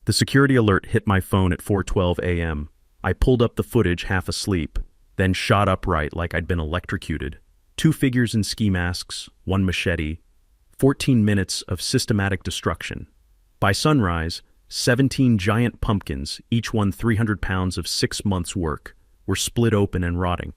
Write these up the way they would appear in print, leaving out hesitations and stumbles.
The security alert hit my phone at 4:12 a.m. I pulled up the footage half asleep, then shot upright like I'd been electrocuted. Two figures in ski masks, one machete, 14 minutes of systematic destruction. By sunrise, 17 giant pumpkins, each one 300 pounds of 6 months' work, were split open and rotting.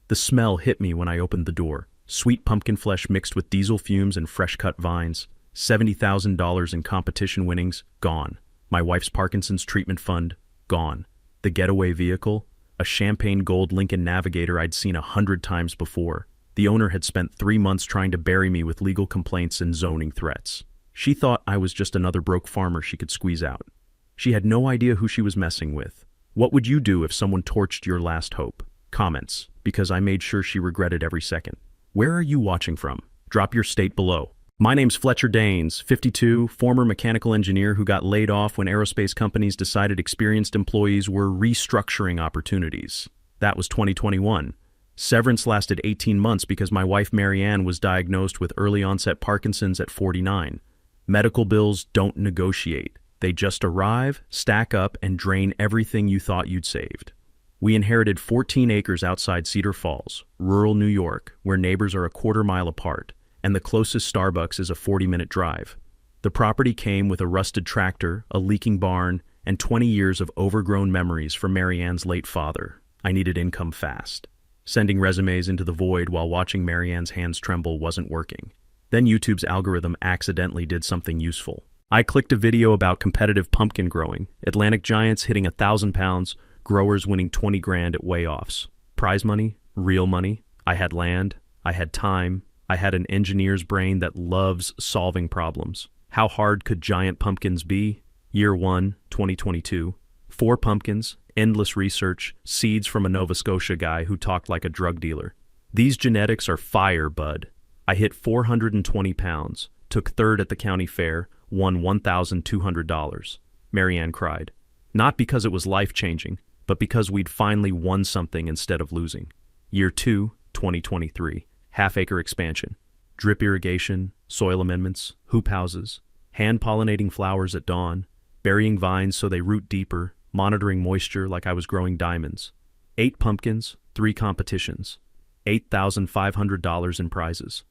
The smell hit me when I opened the door. Sweet pumpkin flesh mixed with diesel fumes and fresh-cut vines. $70,000 in competition winnings, gone. My wife's Parkinson's treatment fund, gone. The getaway vehicle, a champagne gold Lincoln Navigator I'd seen 100 times before. The owner had spent 3 months trying to bury me with legal complaints and zoning threats. She thought I was just another broke farmer she could squeeze out. She had no idea who she was messing with. What would you do if someone torched your last hope? Comments, because I made sure she regretted every second. Where are you watching from? Drop your state below. My name's Fletcher Danes, 52, former mechanical engineer who got laid off when aerospace companies decided experienced employees were restructuring opportunities. That was 2021. Severance lasted 18 months because my wife Marianne was diagnosed with early onset Parkinson's at 49. Medical bills don't negotiate. They just arrive, stack up, and drain everything you thought you'd saved. We inherited 14 acres outside Cedar Falls, rural New York, where neighbors are a quarter-mile apart, and the closest Starbucks is a 40-minute drive. The property came with a rusted tractor, a leaking barn, and 20 years of overgrown memories from Marianne's late father. I needed income fast. Sending resumes into the void while watching Marianne's hands tremble wasn't working. Then YouTube's algorithm accidentally did something useful. I clicked a video about competitive pumpkin growing, Atlantic giants hitting 1,000 pounds, growers winning 20 grand at weigh-offs. Prize money, real money. I had land, I had time, I had an engineer's brain that loves solving problems. How hard could giant pumpkins be? Year 1, 2022. 4 pumpkins, endless research, seeds from a Nova Scotia guy who talked like a drug dealer. These genetics are fire, bud. I hit 420 pounds, took third at the county fair, won $1,200. Marianne cried. Not because it was life-changing, but because we'd finally won something instead of losing. Year 2, 2023. Half-acre expansion. Drip irrigation, soil amendments, hoop houses, hand-pollinating flowers at dawn, burying vines so they root deeper, monitoring moisture like I was growing diamonds. 8 pumpkins, 3 competitions, $8,500 in prizes.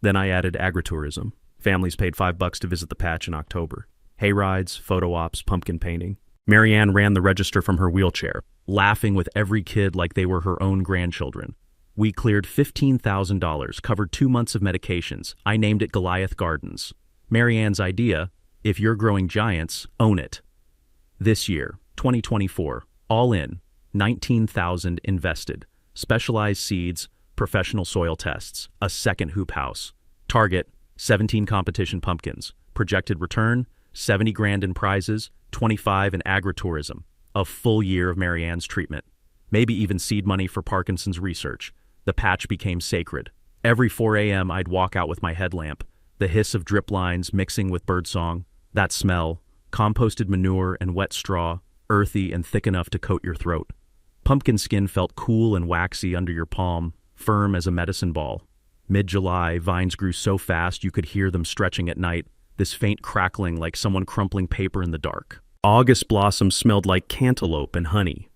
Then I added agritourism. Families paid $5 to visit the patch in October. Hay rides, photo ops, pumpkin painting. Marianne ran the register from her wheelchair, laughing with every kid like they were her own grandchildren. We cleared $15,000, covered 2 months of medications. I named it Goliath Gardens. Marianne's idea, if you're growing giants, own it. This year, 2024, all in, $19,000 invested. Specialized seeds, professional soil tests, a second hoop house. Target, 17 competition pumpkins. Projected return, 70 grand in prizes, 25 in agritourism. A full year of Marianne's treatment. Maybe even seed money for Parkinson's research. The patch became sacred. Every 4 a.m. I'd walk out with my headlamp, the hiss of drip lines mixing with birdsong, that smell, composted manure and wet straw, earthy and thick enough to coat your throat. Pumpkin skin felt cool and waxy under your palm, firm as a medicine ball. Mid-July, vines grew so fast you could hear them stretching at night, this faint crackling like someone crumpling paper in the dark. August blossoms smelled like cantaloupe and honey.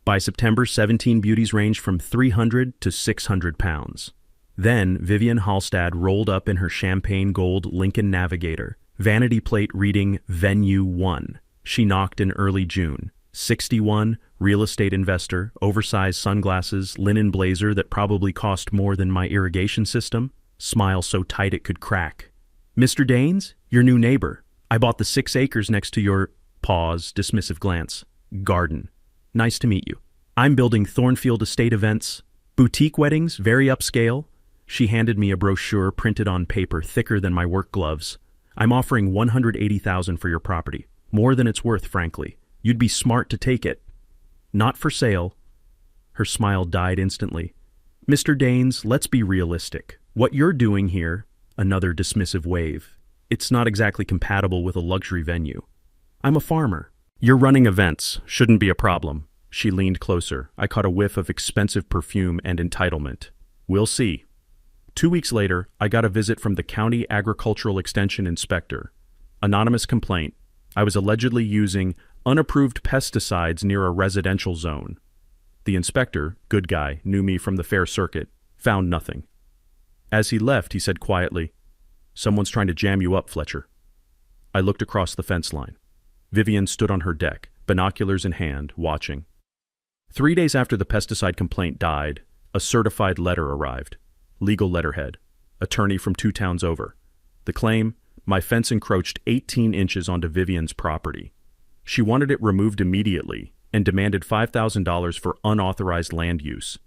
By September, 17 beauties ranged from 300 to 600 pounds. Then, Vivian Halstad rolled up in her champagne gold Lincoln Navigator, vanity plate reading Venue 1. She knocked in early June. 61, real estate investor, oversized sunglasses, linen blazer that probably cost more than my irrigation system, smile so tight it could crack. Mr. Danes, your new neighbor. I bought the 6 acres next to your, pause, dismissive glance, garden. Nice to meet you. I'm building Thornfield Estate events, boutique weddings, very upscale. She handed me a brochure printed on paper thicker than my work gloves. I'm offering $180,000 for your property. More than it's worth, frankly. You'd be smart to take it. Not for sale. Her smile died instantly. Mr. Danes, let's be realistic. What you're doing here, another dismissive wave, it's not exactly compatible with a luxury venue. I'm a farmer. You're running events. Shouldn't be a problem. She leaned closer. I caught a whiff of expensive perfume and entitlement. We'll see. 2 weeks later, I got a visit from the County Agricultural Extension Inspector. Anonymous complaint. I was allegedly using Unapproved pesticides near a residential zone. The inspector, good guy, knew me from the fair circuit, found nothing. As he left, he said quietly, "Someone's trying to jam you up, Fletcher." I looked across the fence line. Vivian stood on her deck, binoculars in hand, watching. 3 days after the pesticide complaint died, a certified letter arrived. Legal letterhead. Attorney from 2 towns over. The claim: my fence encroached 18 inches onto Vivian's property. She wanted it removed immediately and demanded $5,000 for unauthorized land use.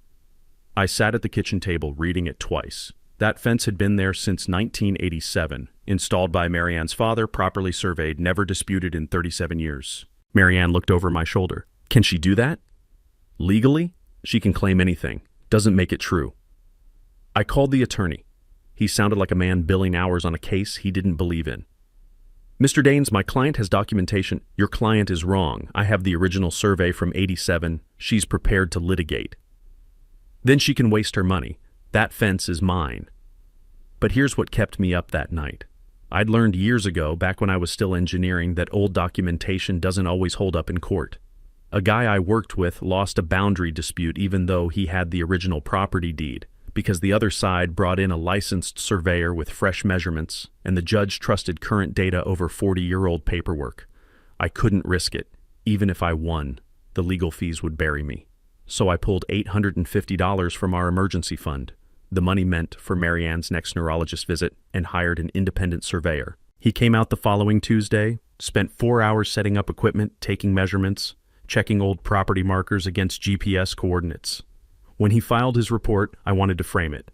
I sat at the kitchen table reading it twice. That fence had been there since 1987, installed by Marianne's father, properly surveyed, never disputed in 37 years. Marianne looked over my shoulder. Can she do that? Legally, she can claim anything. Doesn't make it true. I called the attorney. He sounded like a man billing hours on a case he didn't believe in. "Mr. Daines, my client has documentation." "Your client is wrong. I have the original survey from '87. She's prepared to litigate." "Then she can waste her money. That fence is mine." But here's what kept me up that night. I'd learned years ago, back when I was still engineering, that old documentation doesn't always hold up in court. A guy I worked with lost a boundary dispute even though he had the original property deed, because the other side brought in a licensed surveyor with fresh measurements, and the judge trusted current data over 40-year-old paperwork. I couldn't risk it. Even if I won, the legal fees would bury me. So I pulled $850 from our emergency fund, the money meant for Marianne's next neurologist visit, and hired an independent surveyor. He came out the following Tuesday, spent 4 hours setting up equipment, taking measurements, checking old property markers against GPS coordinates. When he filed his report, I wanted to frame it.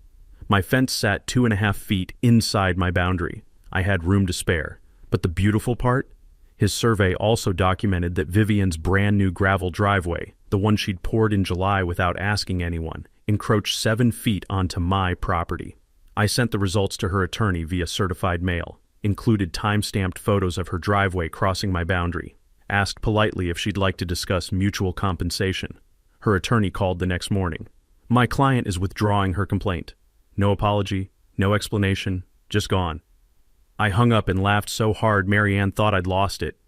My fence sat 2.5 feet inside my boundary. I had room to spare. But the beautiful part? His survey also documented that Vivian's brand new gravel driveway, the one she'd poured in July without asking anyone, encroached 7 feet onto my property. I sent the results to her attorney via certified mail, included time-stamped photos of her driveway crossing my boundary, asked politely if she'd like to discuss mutual compensation. Her attorney called the next morning. "My client is withdrawing her complaint. No apology, no explanation, just gone." I hung up and laughed so hard Marianne thought I'd lost it.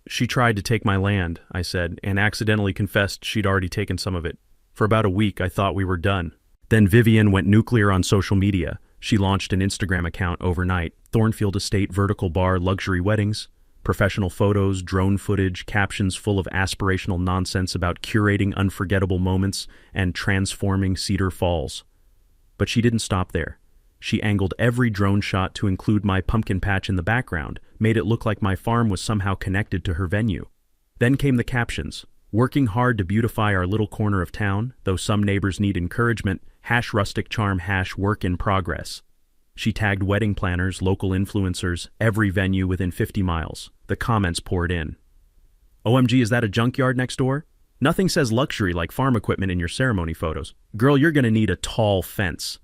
"She tried to take my land," I said, and accidentally confessed she'd already taken some of it. For about a week, I thought we were done. Then Vivian went nuclear on social media. She launched an Instagram account overnight. Thornfield Estate Vertical Bar Luxury Weddings. Professional photos, drone footage, captions full of aspirational nonsense about curating unforgettable moments and transforming Cedar Falls. But she didn't stop there. She angled every drone shot to include my pumpkin patch in the background, made it look like my farm was somehow connected to her venue. Then came the captions. "Working hard to beautify our little corner of town, though some neighbors need encouragement, #rustic charm #work in progress." She tagged wedding planners, local influencers, every venue within 50 miles. The comments poured in. "OMG, is that a junkyard next door? Nothing says luxury like farm equipment in your ceremony photos. Girl, you're gonna need a tall fence."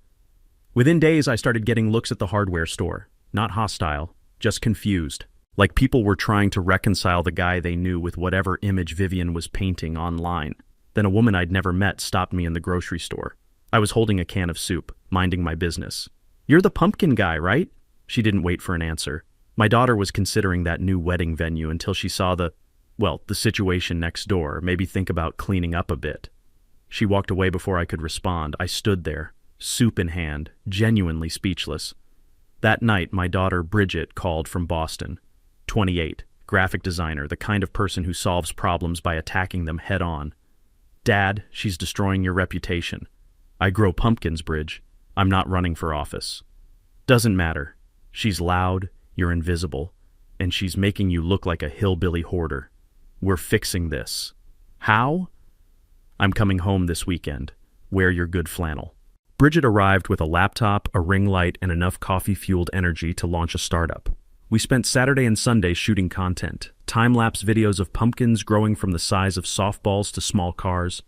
Within days, I started getting looks at the hardware store. Not hostile, just confused. Like people were trying to reconcile the guy they knew with whatever image Vivian was painting online. Then a woman I'd never met stopped me in the grocery store. I was holding a can of soup, minding my business. "You're the pumpkin guy, right?" She didn't wait for an answer. My daughter was considering that new wedding venue until she saw the situation next door, maybe think about cleaning up a bit. She walked away before I could respond. I stood there, soup in hand, genuinely speechless. That night, my daughter Bridget called from Boston. 28, graphic designer, the kind of person who solves problems by attacking them head on. "Dad, she's destroying your reputation." "I grow pumpkins, Bridge. I'm not running for office." "Doesn't matter. She's loud, you're invisible, and she's making you look like a hillbilly hoarder. We're fixing this." "How?" "I'm coming home this weekend. Wear your good flannel." Bridget arrived with a laptop, a ring light, and enough coffee-fueled energy to launch a startup. We spent Saturday and Sunday shooting content, time-lapse videos of pumpkins growing from the size of softballs to small cars,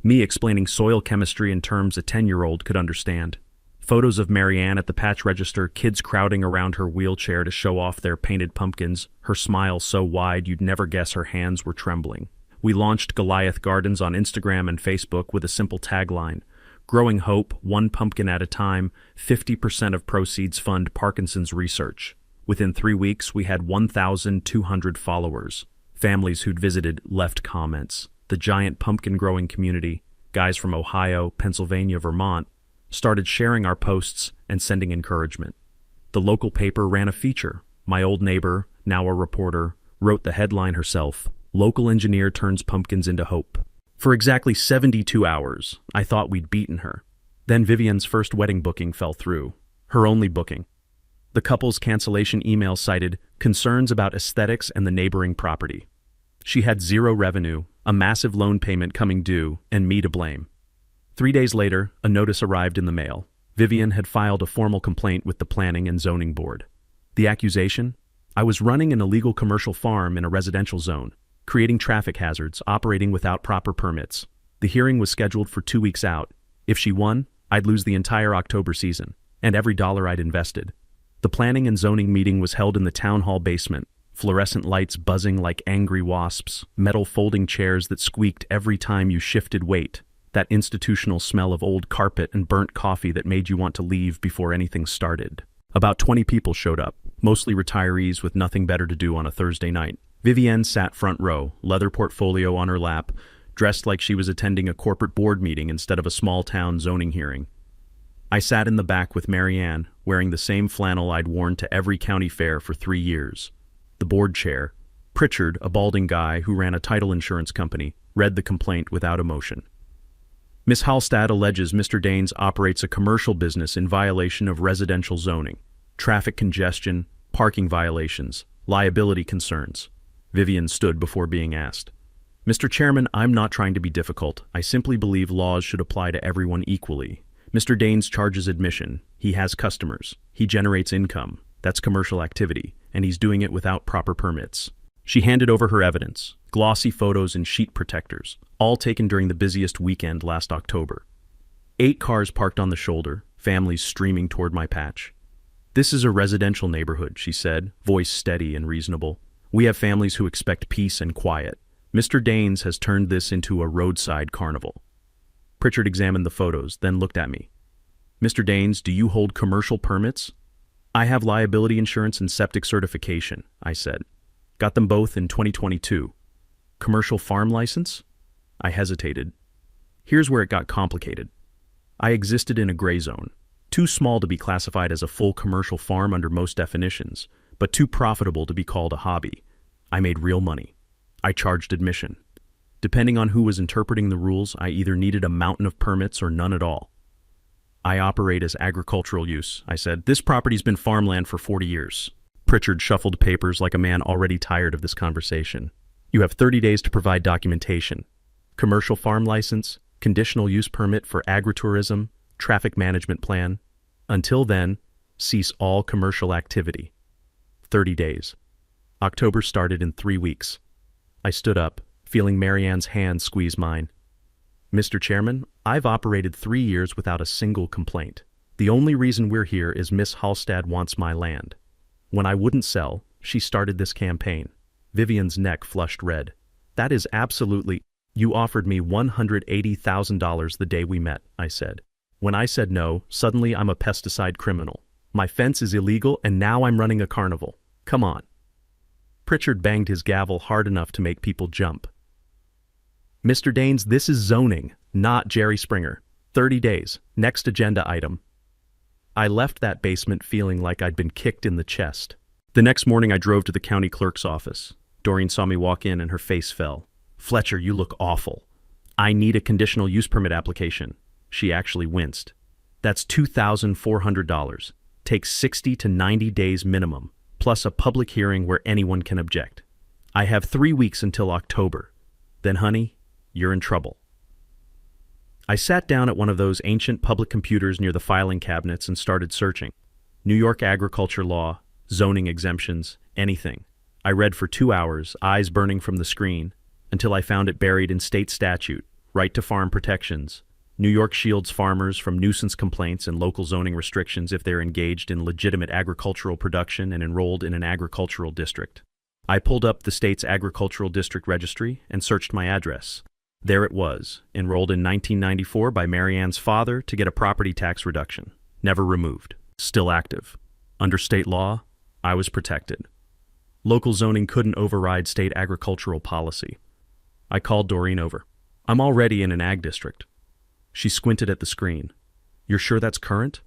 me explaining soil chemistry in terms a 10-year-old could understand, photos of Marianne at the patch register, kids crowding around her wheelchair to show off their painted pumpkins, her smile so wide you'd never guess her hands were trembling. We launched Goliath Gardens on Instagram and Facebook with a simple tagline: "Growing hope, one pumpkin at a time, 50% of proceeds fund Parkinson's research." Within 3 weeks, we had 1,200 followers. Families who'd visited left comments. The giant pumpkin-growing community, guys from Ohio, Pennsylvania, Vermont, started sharing our posts and sending encouragement. The local paper ran a feature. My old neighbor, now a reporter, wrote the headline herself, "Local engineer turns pumpkins into hope." For exactly 72 hours, I thought we'd beaten her. Then Vivian's first wedding booking fell through. Her only booking. The couple's cancellation email cited concerns about aesthetics and the neighboring property. She had zero revenue, a massive loan payment coming due, and me to blame. 3 days later, a notice arrived in the mail. Vivian had filed a formal complaint with the Planning and Zoning Board. The accusation? I was running an illegal commercial farm in a residential zone, creating traffic hazards, operating without proper permits. The hearing was scheduled for 2 weeks out. If she won, I'd lose the entire October season, and every dollar I'd invested. The planning and zoning meeting was held in the town hall basement, fluorescent lights buzzing like angry wasps, metal folding chairs that squeaked every time you shifted weight, that institutional smell of old carpet and burnt coffee that made you want to leave before anything started. About 20 people showed up, mostly retirees with nothing better to do on a Thursday night. Vivienne sat front row, leather portfolio on her lap, dressed like she was attending a corporate board meeting instead of a small-town zoning hearing. I sat in the back with Marianne, wearing the same flannel I'd worn to every county fair for 3 years. The board chair, Pritchard, a balding guy who ran a title insurance company, read the complaint without emotion. Miss Hallstad alleges Mr. Daines operates a commercial business in violation of residential zoning, traffic congestion, parking violations, liability concerns. Vivian stood before being asked. Mr. Chairman, I'm not trying to be difficult. I simply believe laws should apply to everyone equally. Mr. Daines charges admission. He has customers. He generates income. That's commercial activity, and he's doing it without proper permits. She handed over her evidence, glossy photos and sheet protectors, all taken during the busiest weekend last October. 8 cars parked on the shoulder, families streaming toward my patch. This is a residential neighborhood, she said, voice steady and reasonable. We have families who expect peace and quiet. Mr. Daines has turned this into a roadside carnival. Pritchard examined the photos, then looked at me. Mr. Daines, do you hold commercial permits? I have liability insurance and septic certification, I said. Got them both in 2022. Commercial farm license? I hesitated. Here's where it got complicated. I existed in a gray zone, too small to be classified as a full commercial farm under most definitions, but too profitable to be called a hobby. I made real money. I charged admission. Depending on who was interpreting the rules, I either needed a mountain of permits or none at all. I operate as agricultural use, I said. This property's been farmland for 40 years. Pritchard shuffled papers like a man already tired of this conversation. You have 30 days to provide documentation. Commercial farm license, conditional use permit for agritourism, traffic management plan. Until then, cease all commercial activity. 30 days. October started in 3 weeks. I stood up, feeling Marianne's hand squeeze mine. Mr. Chairman, I've operated 3 years without a single complaint. The only reason we're here is Miss Hallstad wants my land. When I wouldn't sell, she started this campaign. Vivian's neck flushed red. That is absolutely... You offered me $180,000 the day we met, I said. When I said no, suddenly I'm a pesticide criminal. My fence is illegal and now I'm running a carnival. Come on. Pritchard banged his gavel hard enough to make people jump. Mr. Daines, this is zoning, not Jerry Springer. 30 days. Next agenda item. I left that basement feeling like I'd been kicked in the chest. The next morning I drove to the county clerk's office. Doreen saw me walk in and her face fell. Fletcher, you look awful. I need a conditional use permit application. She actually winced. That's $2,400. Takes 60 to 90 days minimum, plus a public hearing where anyone can object. I have 3 weeks until October. Then, honey, you're in trouble. I sat down at one of those ancient public computers near the filing cabinets and started searching. New York agriculture law, zoning exemptions, anything. I read for 2 hours, eyes burning from the screen, until I found it buried in state statute, right to farm protections. New York shields farmers from nuisance complaints and local zoning restrictions if they're engaged in legitimate agricultural production and enrolled in an agricultural district. I pulled up the state's agricultural district registry and searched my address. There it was, enrolled in 1994 by Marianne's father to get a property tax reduction. Never removed. Still active. Under state law, I was protected. Local zoning couldn't override state agricultural policy. I called Doreen over. I'm already in an ag district. She squinted at the screen. You're sure that's current?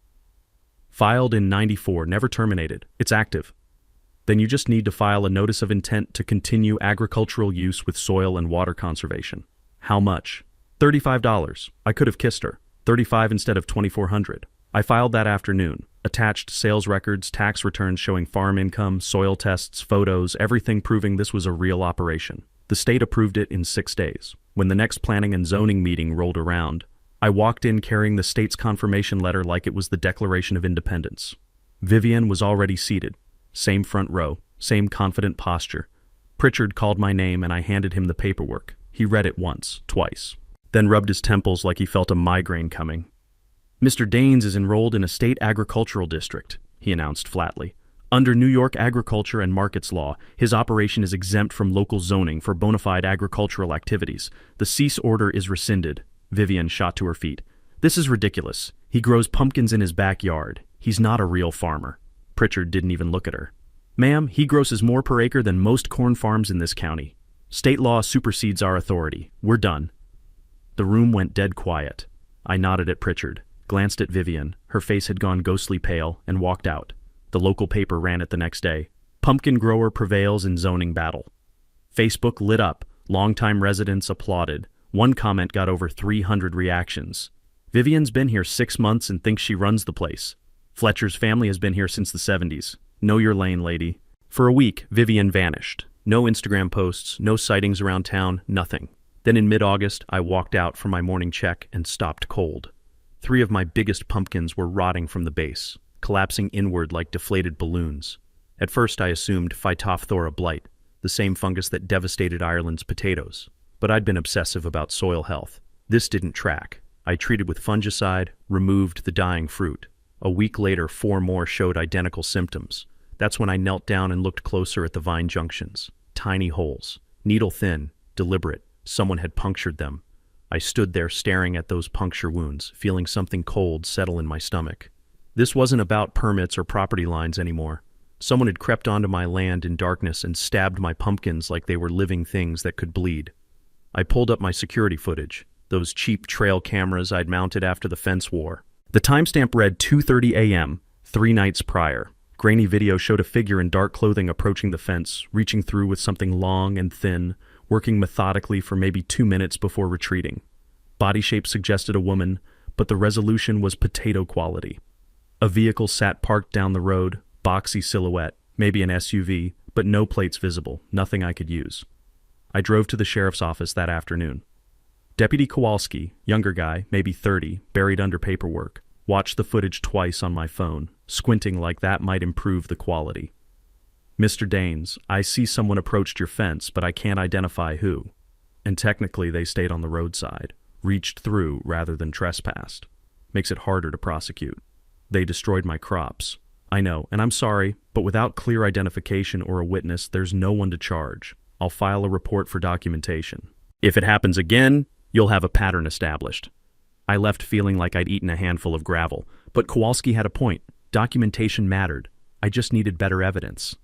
Filed in 94, never terminated. It's active. Then you just need to file a notice of intent to continue agricultural use with soil and water conservation. How much? $35. I could have kissed her. 35 instead of 2,400. I filed that afternoon. Attached sales records, tax returns showing farm income, soil tests, photos, everything proving this was a real operation. The state approved it in 6 days. When the next planning and zoning meeting rolled around, I walked in carrying the state's confirmation letter like it was the Declaration of Independence. Vivian was already seated. Same front row, same confident posture. Pritchard called my name and I handed him the paperwork. He read it once, twice, then rubbed his temples like he felt a migraine coming. Mr. Daines is enrolled in a state agricultural district, he announced flatly. Under New York agriculture and markets law, his operation is exempt from local zoning for bona fide agricultural activities. The cease order is rescinded. Vivian shot to her feet. This is ridiculous. He grows pumpkins in his backyard. He's not a real farmer. Pritchard didn't even look at her. Ma'am, he grosses more per acre than most corn farms in this county. State law supersedes our authority. We're done. The room went dead quiet. I nodded at Pritchard, glanced at Vivian. Her face had gone ghostly pale, and walked out. The local paper ran it the next day. Pumpkin grower prevails in zoning battle. Facebook lit up. Longtime residents applauded. One comment got over 300 reactions. Vivian's been here 6 months and thinks she runs the place. Fletcher's family has been here since the 70s. Know your lane, lady. For a week, Vivian vanished. No Instagram posts, no sightings around town, nothing. Then in mid-August, I walked out for my morning check and stopped cold. 3 of my biggest pumpkins were rotting from the base, collapsing inward like deflated balloons. At first I assumed Phytophthora blight, the same fungus that devastated Ireland's potatoes. But I'd been obsessive about soil health. This didn't track. I treated with fungicide, removed the dying fruit. A week later, 4 more showed identical symptoms. That's when I knelt down and looked closer at the vine junctions. Tiny holes, needle thin, deliberate. Someone had punctured them. I stood there staring at those puncture wounds, feeling something cold settle in my stomach. This wasn't about permits or property lines anymore. Someone had crept onto my land in darkness and stabbed my pumpkins like they were living things that could bleed. I pulled up my security footage, those cheap trail cameras I'd mounted after the fence war. The timestamp read 2:30 a.m., 3 nights prior. Grainy video showed a figure in dark clothing approaching the fence, reaching through with something long and thin, working methodically for maybe 2 minutes before retreating. Body shape suggested a woman, but the resolution was potato quality. A vehicle sat parked down the road, boxy silhouette, maybe an SUV, but no plates visible, nothing I could use. I drove to the sheriff's office that afternoon. Deputy Kowalski, younger guy, maybe 30, buried under paperwork, watched the footage twice on my phone, squinting like that might improve the quality. Mr. Daines, I see someone approached your fence, but I can't identify who. And technically they stayed on the roadside, reached through rather than trespassed. Makes it harder to prosecute. They destroyed my crops. I know, and I'm sorry, but without clear identification or a witness, there's no one to charge. I'll file a report for documentation. If it happens again, you'll have a pattern established. I left feeling like I'd eaten a handful of gravel, but Kowalski had a point. Documentation mattered. I just needed better evidence.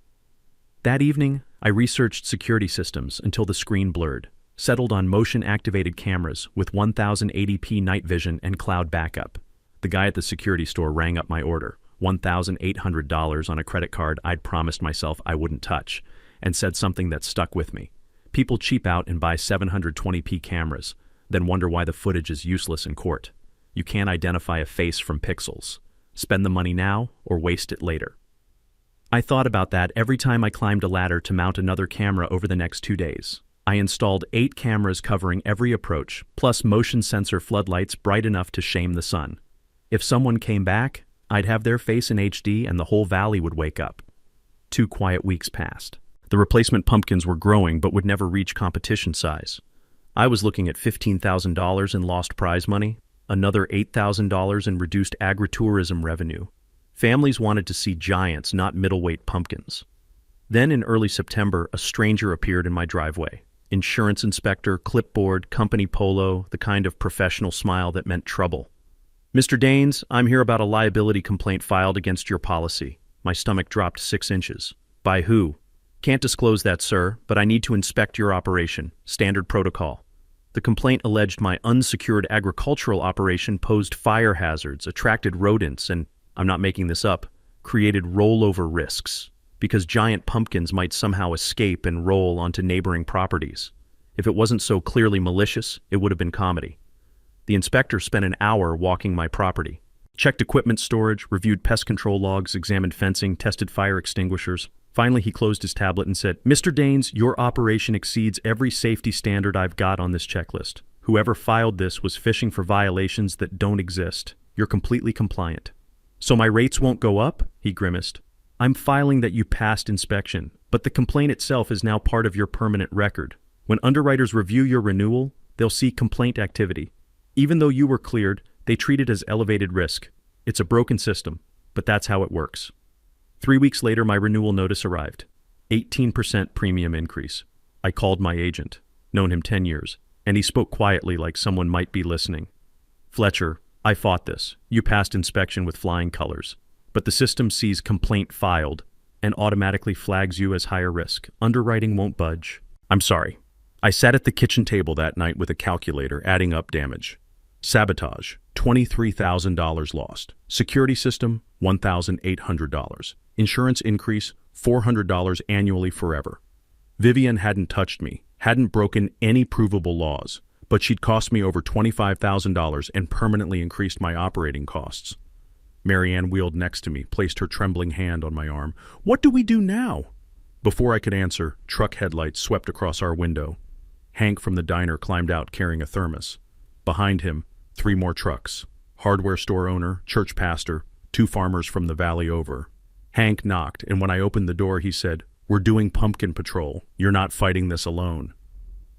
That evening, I researched security systems until the screen blurred, settled on motion-activated cameras with 1080p night vision and cloud backup. The guy at the security store rang up my order, $1,800 on a credit card I'd promised myself I wouldn't touch, and said something that stuck with me. People cheap out and buy 720p cameras, then wonder why the footage is useless in court. You can't identify a face from pixels. Spend the money now or waste it later. I thought about that every time I climbed a ladder to mount another camera over the next 2 days. I installed 8 cameras covering every approach, plus motion sensor floodlights bright enough to shame the sun. If someone came back, I'd have their face in HD and the whole valley would wake up. 2 quiet weeks passed. The replacement pumpkins were growing but would never reach competition size. I was looking at $15,000 in lost prize money, another $8,000 in reduced agritourism revenue. Families wanted to see giants, not middleweight pumpkins. Then in early September, a stranger appeared in my driveway. Insurance inspector, clipboard, company polo, the kind of professional smile that meant trouble. Mr. Daines, I'm here about a liability complaint filed against your policy. My stomach dropped 6 inches. By who? Can't disclose that, sir, but I need to inspect your operation. Standard protocol. The complaint alleged my unsecured agricultural operation posed fire hazards, attracted rodents, and, I'm not making this up, created rollover risks, because giant pumpkins might somehow escape and roll onto neighboring properties. If it wasn't so clearly malicious, it would have been comedy. The inspector spent an hour walking my property. Checked equipment storage, reviewed pest control logs, examined fencing, tested fire extinguishers. Finally, he closed his tablet and said, "Mr. Daines, your operation exceeds every safety standard I've got on this checklist. Whoever filed this was fishing for violations that don't exist. You're completely compliant." "So my rates won't go up?" he grimaced. "I'm filing that you passed inspection, but the complaint itself is now part of your permanent record. When underwriters review your renewal, they'll see complaint activity. Even though you were cleared, they treat it as elevated risk. It's a broken system, but that's how it works." 3 weeks later, my renewal notice arrived. 18% premium increase. I called my agent, known him 10 years, and he spoke quietly like someone might be listening. "Fletcher, I fought this. You passed inspection with flying colors. But the system sees complaint filed and automatically flags you as higher risk. Underwriting won't budge." I'm sorry. I sat at the kitchen table that night with a calculator, adding up damage. Sabotage, $23,000 lost. Security system, $1,800. Insurance increase, $400 annually forever. Vivian hadn't touched me, hadn't broken any provable laws, but she'd cost me over $25,000 and permanently increased my operating costs. Marianne wheeled next to me, placed her trembling hand on my arm. "What do we do now?" Before I could answer, truck headlights swept across our window. Hank from the diner climbed out carrying a thermos. Behind him, 3 more trucks. Hardware store owner, church pastor, 2 farmers from the valley over. Hank knocked, and when I opened the door, he said, "We're doing pumpkin patrol. You're not fighting this alone."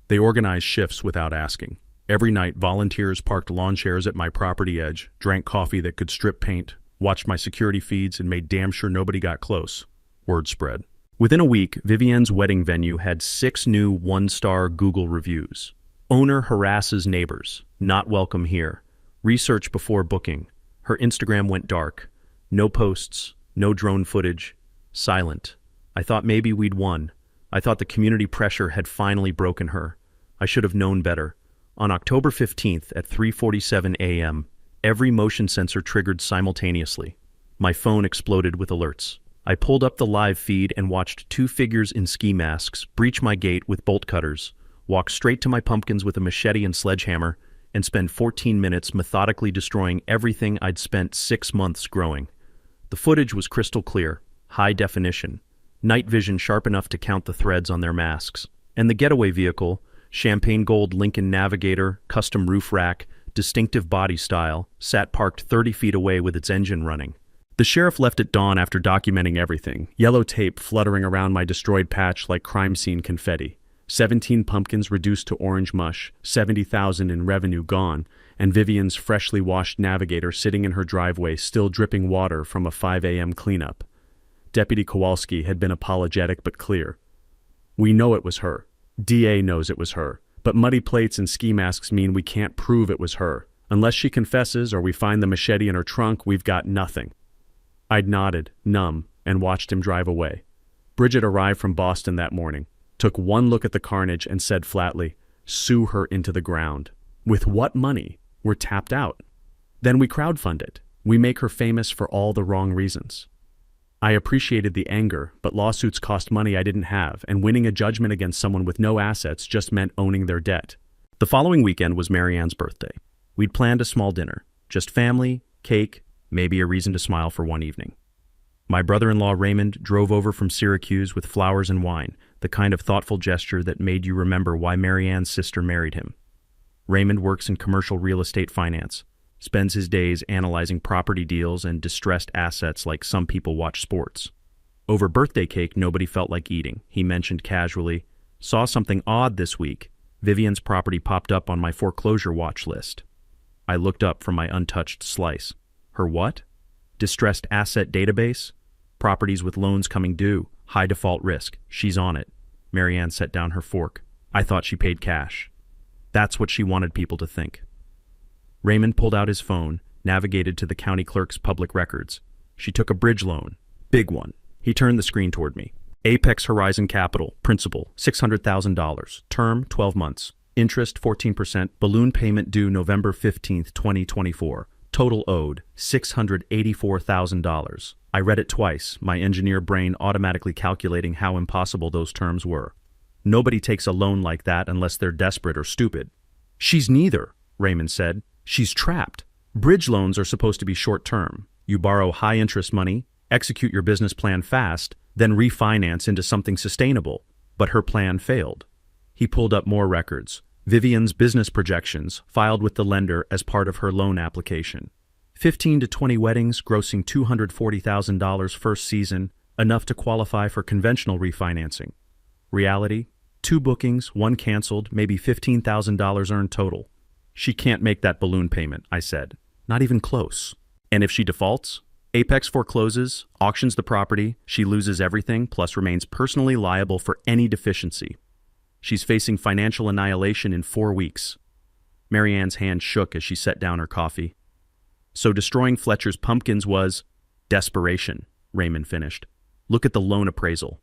They organized shifts without asking. Every night, volunteers parked lawn chairs at my property edge, drank coffee that could strip paint, watched my security feeds, and made damn sure nobody got close. Word spread. Within a week, Vivienne's wedding venue had 6 new 1-star Google reviews. Owner harasses neighbors. Not welcome here. Research before booking. Her Instagram went dark. No posts, no drone footage. Silent. I thought maybe we'd won. I thought the community pressure had finally broken her. I should have known better. On October 15th at 3:47 a.m., every motion sensor triggered simultaneously. My phone exploded with alerts. I pulled up the live feed and watched 2 figures in ski masks breach my gate with bolt cutters, walk straight to my pumpkins with a machete and sledgehammer, and spend 14 minutes methodically destroying everything I'd spent 6 months growing. The footage was crystal clear, high definition, night vision sharp enough to count the threads on their masks. And the getaway vehicle, champagne gold Lincoln Navigator, custom roof rack, distinctive body style, sat parked 30 feet away with its engine running. The sheriff left at dawn after documenting everything, yellow tape fluttering around my destroyed patch like crime scene confetti. 17 pumpkins reduced to orange mush, 70,000 in revenue gone, and Vivian's freshly washed Navigator sitting in her driveway still dripping water from a 5 a.m. cleanup. Deputy Kowalski had been apologetic but clear. "We know it was her. DA knows it was her. But muddy plates and ski masks mean we can't prove it was her. Unless she confesses or we find the machete in her trunk, we've got nothing." I'd nodded, numb, and watched him drive away. Bridget arrived from Boston that morning, took one look at the carnage and said flatly, "Sue her into the ground." With what money? We're tapped out. Then we crowdfund it. We make her famous for all the wrong reasons. I appreciated the anger, but lawsuits cost money I didn't have, and winning a judgment against someone with no assets just meant owning their debt. The following weekend was Marianne's birthday. We'd planned a small dinner, just family, cake, maybe a reason to smile for one evening. My brother-in-law Raymond drove over from Syracuse with flowers and wine, the kind of thoughtful gesture that made you remember why Marianne's sister married him. Raymond works in commercial real estate finance, spends his days analyzing property deals and distressed assets like some people watch sports. Over birthday cake, nobody felt like eating. He mentioned casually, "Saw something odd this week. Vivian's property popped up on my foreclosure watch list." I looked up from my untouched slice. Her what? Distressed asset database? Properties with loans coming due, high default risk. She's on it. Marianne set down her fork. I thought she paid cash. That's what she wanted people to think. Raymond pulled out his phone, navigated to the county clerk's public records. She took a bridge loan. Big one. He turned the screen toward me. Apex Horizon Capital, principal, $600,000, term 12 months, interest 14%, balloon payment due November 15th, 2024, total owed $684,000. I read it twice, my engineer brain automatically calculating how impossible those terms were. Nobody takes a loan like that unless they're desperate or stupid. She's neither, Raymond said. She's trapped. Bridge loans are supposed to be short-term. You borrow high-interest money, execute your business plan fast, then refinance into something sustainable. But her plan failed. He pulled up more records. Vivian's business projections, filed with the lender as part of her loan application. 15 to 20 weddings, grossing $240,000 first season, enough to qualify for conventional refinancing. Reality? 2 bookings, 1 canceled, maybe $15,000 earned total. She can't make that balloon payment, I said. Not even close. And if she defaults? Apex forecloses, auctions the property, she loses everything, plus remains personally liable for any deficiency. She's facing financial annihilation in 4 weeks. Marianne's hand shook as she set down her coffee. So destroying Fletcher's pumpkins was desperation, Raymond finished. Look at the loan appraisal.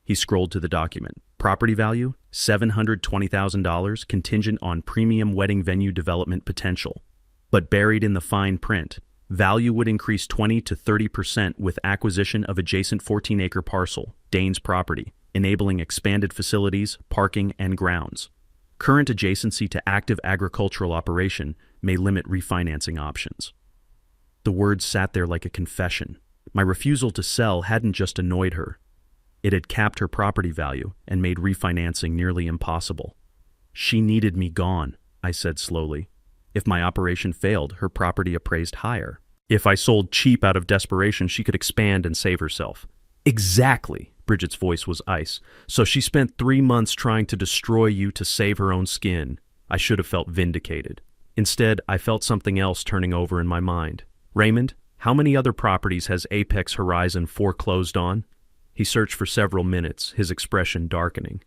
He scrolled to the document. Property value, $720,000, contingent on premium wedding venue development potential. But buried in the fine print, value would increase 20 to 30% with acquisition of adjacent 14-acre parcel, Dane's property, enabling expanded facilities, parking, and grounds. Current adjacency to active agricultural operation may limit refinancing options. The words sat there like a confession. My refusal to sell hadn't just annoyed her. It had capped her property value and made refinancing nearly impossible. She needed me gone, I said slowly. If my operation failed, her property appraised higher. If I sold cheap out of desperation, she could expand and save herself. Exactly, Bridget's voice was ice. So she spent 3 months trying to destroy you to save her own skin. I should have felt vindicated. Instead, I felt something else turning over in my mind. Raymond, how many other properties has Apex Horizon foreclosed on? He searched for several minutes, his expression darkening.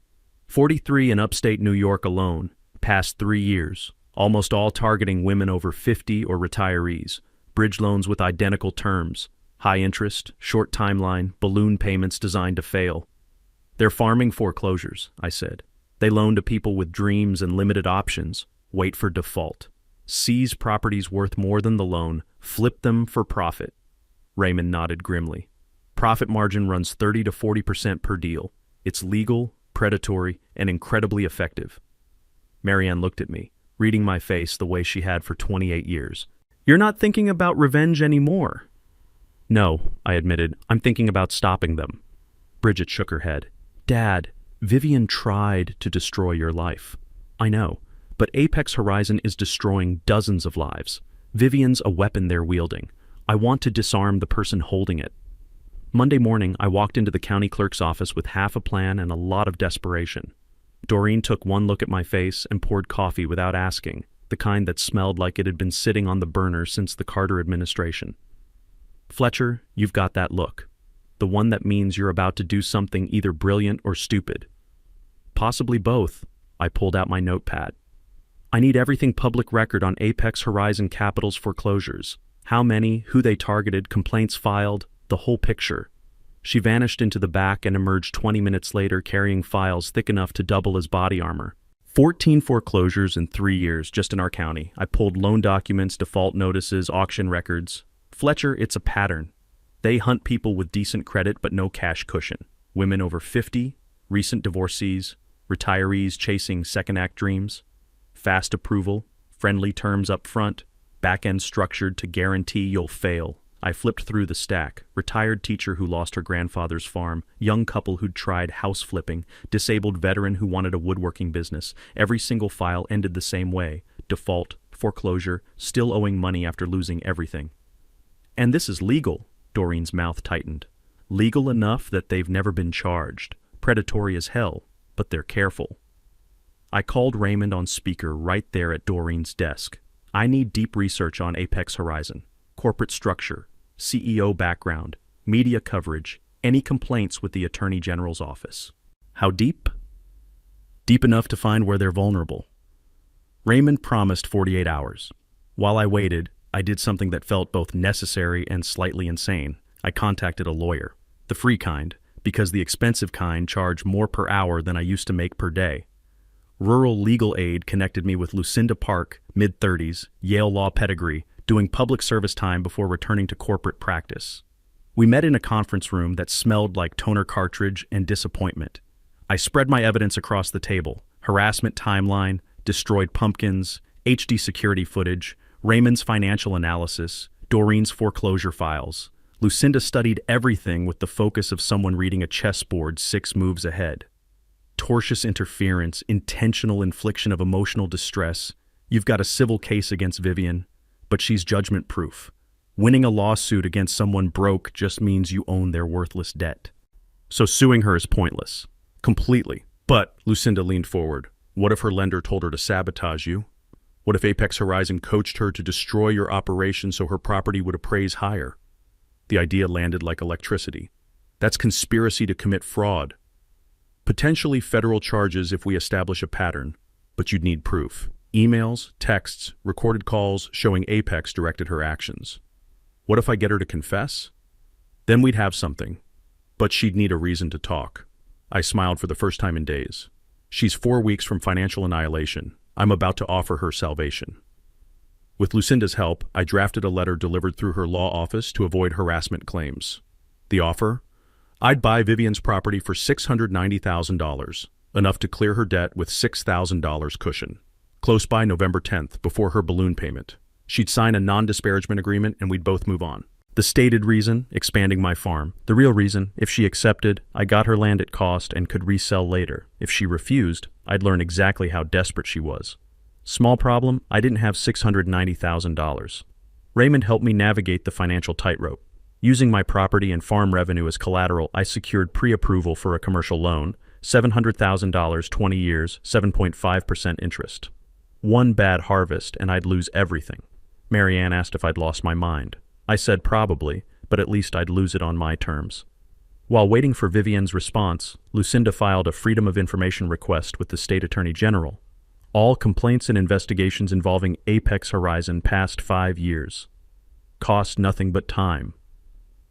43 in upstate New York alone, past 3 years, almost all targeting women over 50 or retirees, bridge loans with identical terms, high interest, short timeline, balloon payments designed to fail. They're farming foreclosures, I said. They loan to people with dreams and limited options, wait for default, seize properties worth more than the loan, flip them for profit. Raymond nodded grimly. Profit margin runs 30 to 40% per deal. It's legal, predatory, and incredibly effective. Marianne looked at me, reading my face the way she had for 28 years. You're not thinking about revenge anymore. No, I admitted. I'm thinking about stopping them. Bridget shook her head. Dad, Vivian tried to destroy your life. I know, but Apex Horizon is destroying dozens of lives. Vivian's a weapon they're wielding. I want to disarm the person holding it. Monday morning, I walked into the county clerk's office with half a plan and a lot of desperation. Doreen took one look at my face and poured coffee without asking, the kind that smelled like it had been sitting on the burner since the Carter administration. Fletcher, you've got that look. The one that means you're about to do something either brilliant or stupid. Possibly both. I pulled out my notepad. I need everything public record on Apex Horizon Capital's foreclosures. How many, who they targeted, complaints filed, the whole picture. She vanished into the back and emerged 20 minutes later carrying files thick enough to double as body armor. 14 foreclosures in 3 years just in our county. I pulled loan documents, default notices, auction records. Fletcher, it's a pattern. They hunt people with decent credit but no cash cushion. Women over 50, recent divorcees, retirees chasing second-act dreams. Fast approval, friendly terms up front, back-end structured to guarantee you'll fail. I flipped through the stack. Retired teacher who lost her grandfather's farm, young couple who'd tried house flipping, disabled veteran who wanted a woodworking business. Every single file ended the same way. Default, foreclosure, still owing money after losing everything. And this is legal, Doreen's mouth tightened. Legal enough that they've never been charged. Predatory as hell, but they're careful. I called Raymond on speaker right there at Doreen's desk. I need deep research on Apex Horizon. Corporate structure, CEO background, media coverage, any complaints with the Attorney General's office. How deep? Deep enough to find where they're vulnerable. Raymond promised 48 hours. While I waited, I did something that felt both necessary and slightly insane. I contacted a lawyer. The free kind, because the expensive kind charge more per hour than I used to make per day. Rural legal aid connected me with Lucinda Park, mid-30s, Yale Law pedigree, doing public service time before returning to corporate practice. We met in a conference room that smelled like toner cartridge and disappointment. I spread my evidence across the table: harassment timeline, destroyed pumpkins, HD security footage, Raymond's financial analysis, Doreen's foreclosure files. Lucinda studied everything with the focus of someone reading a chessboard 6 moves ahead. Tortious interference, intentional infliction of emotional distress. You've got a civil case against Vivian, but she's judgment-proof. Winning a lawsuit against someone broke just means you own their worthless debt. So suing her is pointless. Completely. But, Lucinda leaned forward, what if her lender told her to sabotage you? What if Apex Horizon coached her to destroy your operation so her property would appraise higher? The idea landed like electricity. That's conspiracy to commit fraud. Potentially federal charges if we establish a pattern, but you'd need proof. Emails, texts, recorded calls showing Apex directed her actions. What if I get her to confess? Then we'd have something, but she'd need a reason to talk. I smiled for the first time in days. She's 4 weeks from financial annihilation. I'm about to offer her salvation. With Lucinda's help, I drafted a letter delivered through her law office to avoid harassment claims. The offer? I'd buy Vivian's property for $690,000, enough to clear her debt with $6,000 cushion. Close by November 10th, before her balloon payment. She'd sign a non-disparagement agreement and we'd both move on. The stated reason, expanding my farm. The real reason, if she accepted, I got her land at cost and could resell later. If she refused, I'd learn exactly how desperate she was. Small problem, I didn't have $690,000. Raymond helped me navigate the financial tightrope. Using my property and farm revenue as collateral, I secured pre-approval for a commercial loan, $700,000, 20 years, 7.5% interest. One bad harvest and I'd lose everything. Marianne asked if I'd lost my mind. I said probably, but at least I'd lose it on my terms. While waiting for Vivian's response, Lucinda filed a Freedom of Information request with the State Attorney General. All complaints and investigations involving Apex Horizon past 5 years. Cost nothing but time.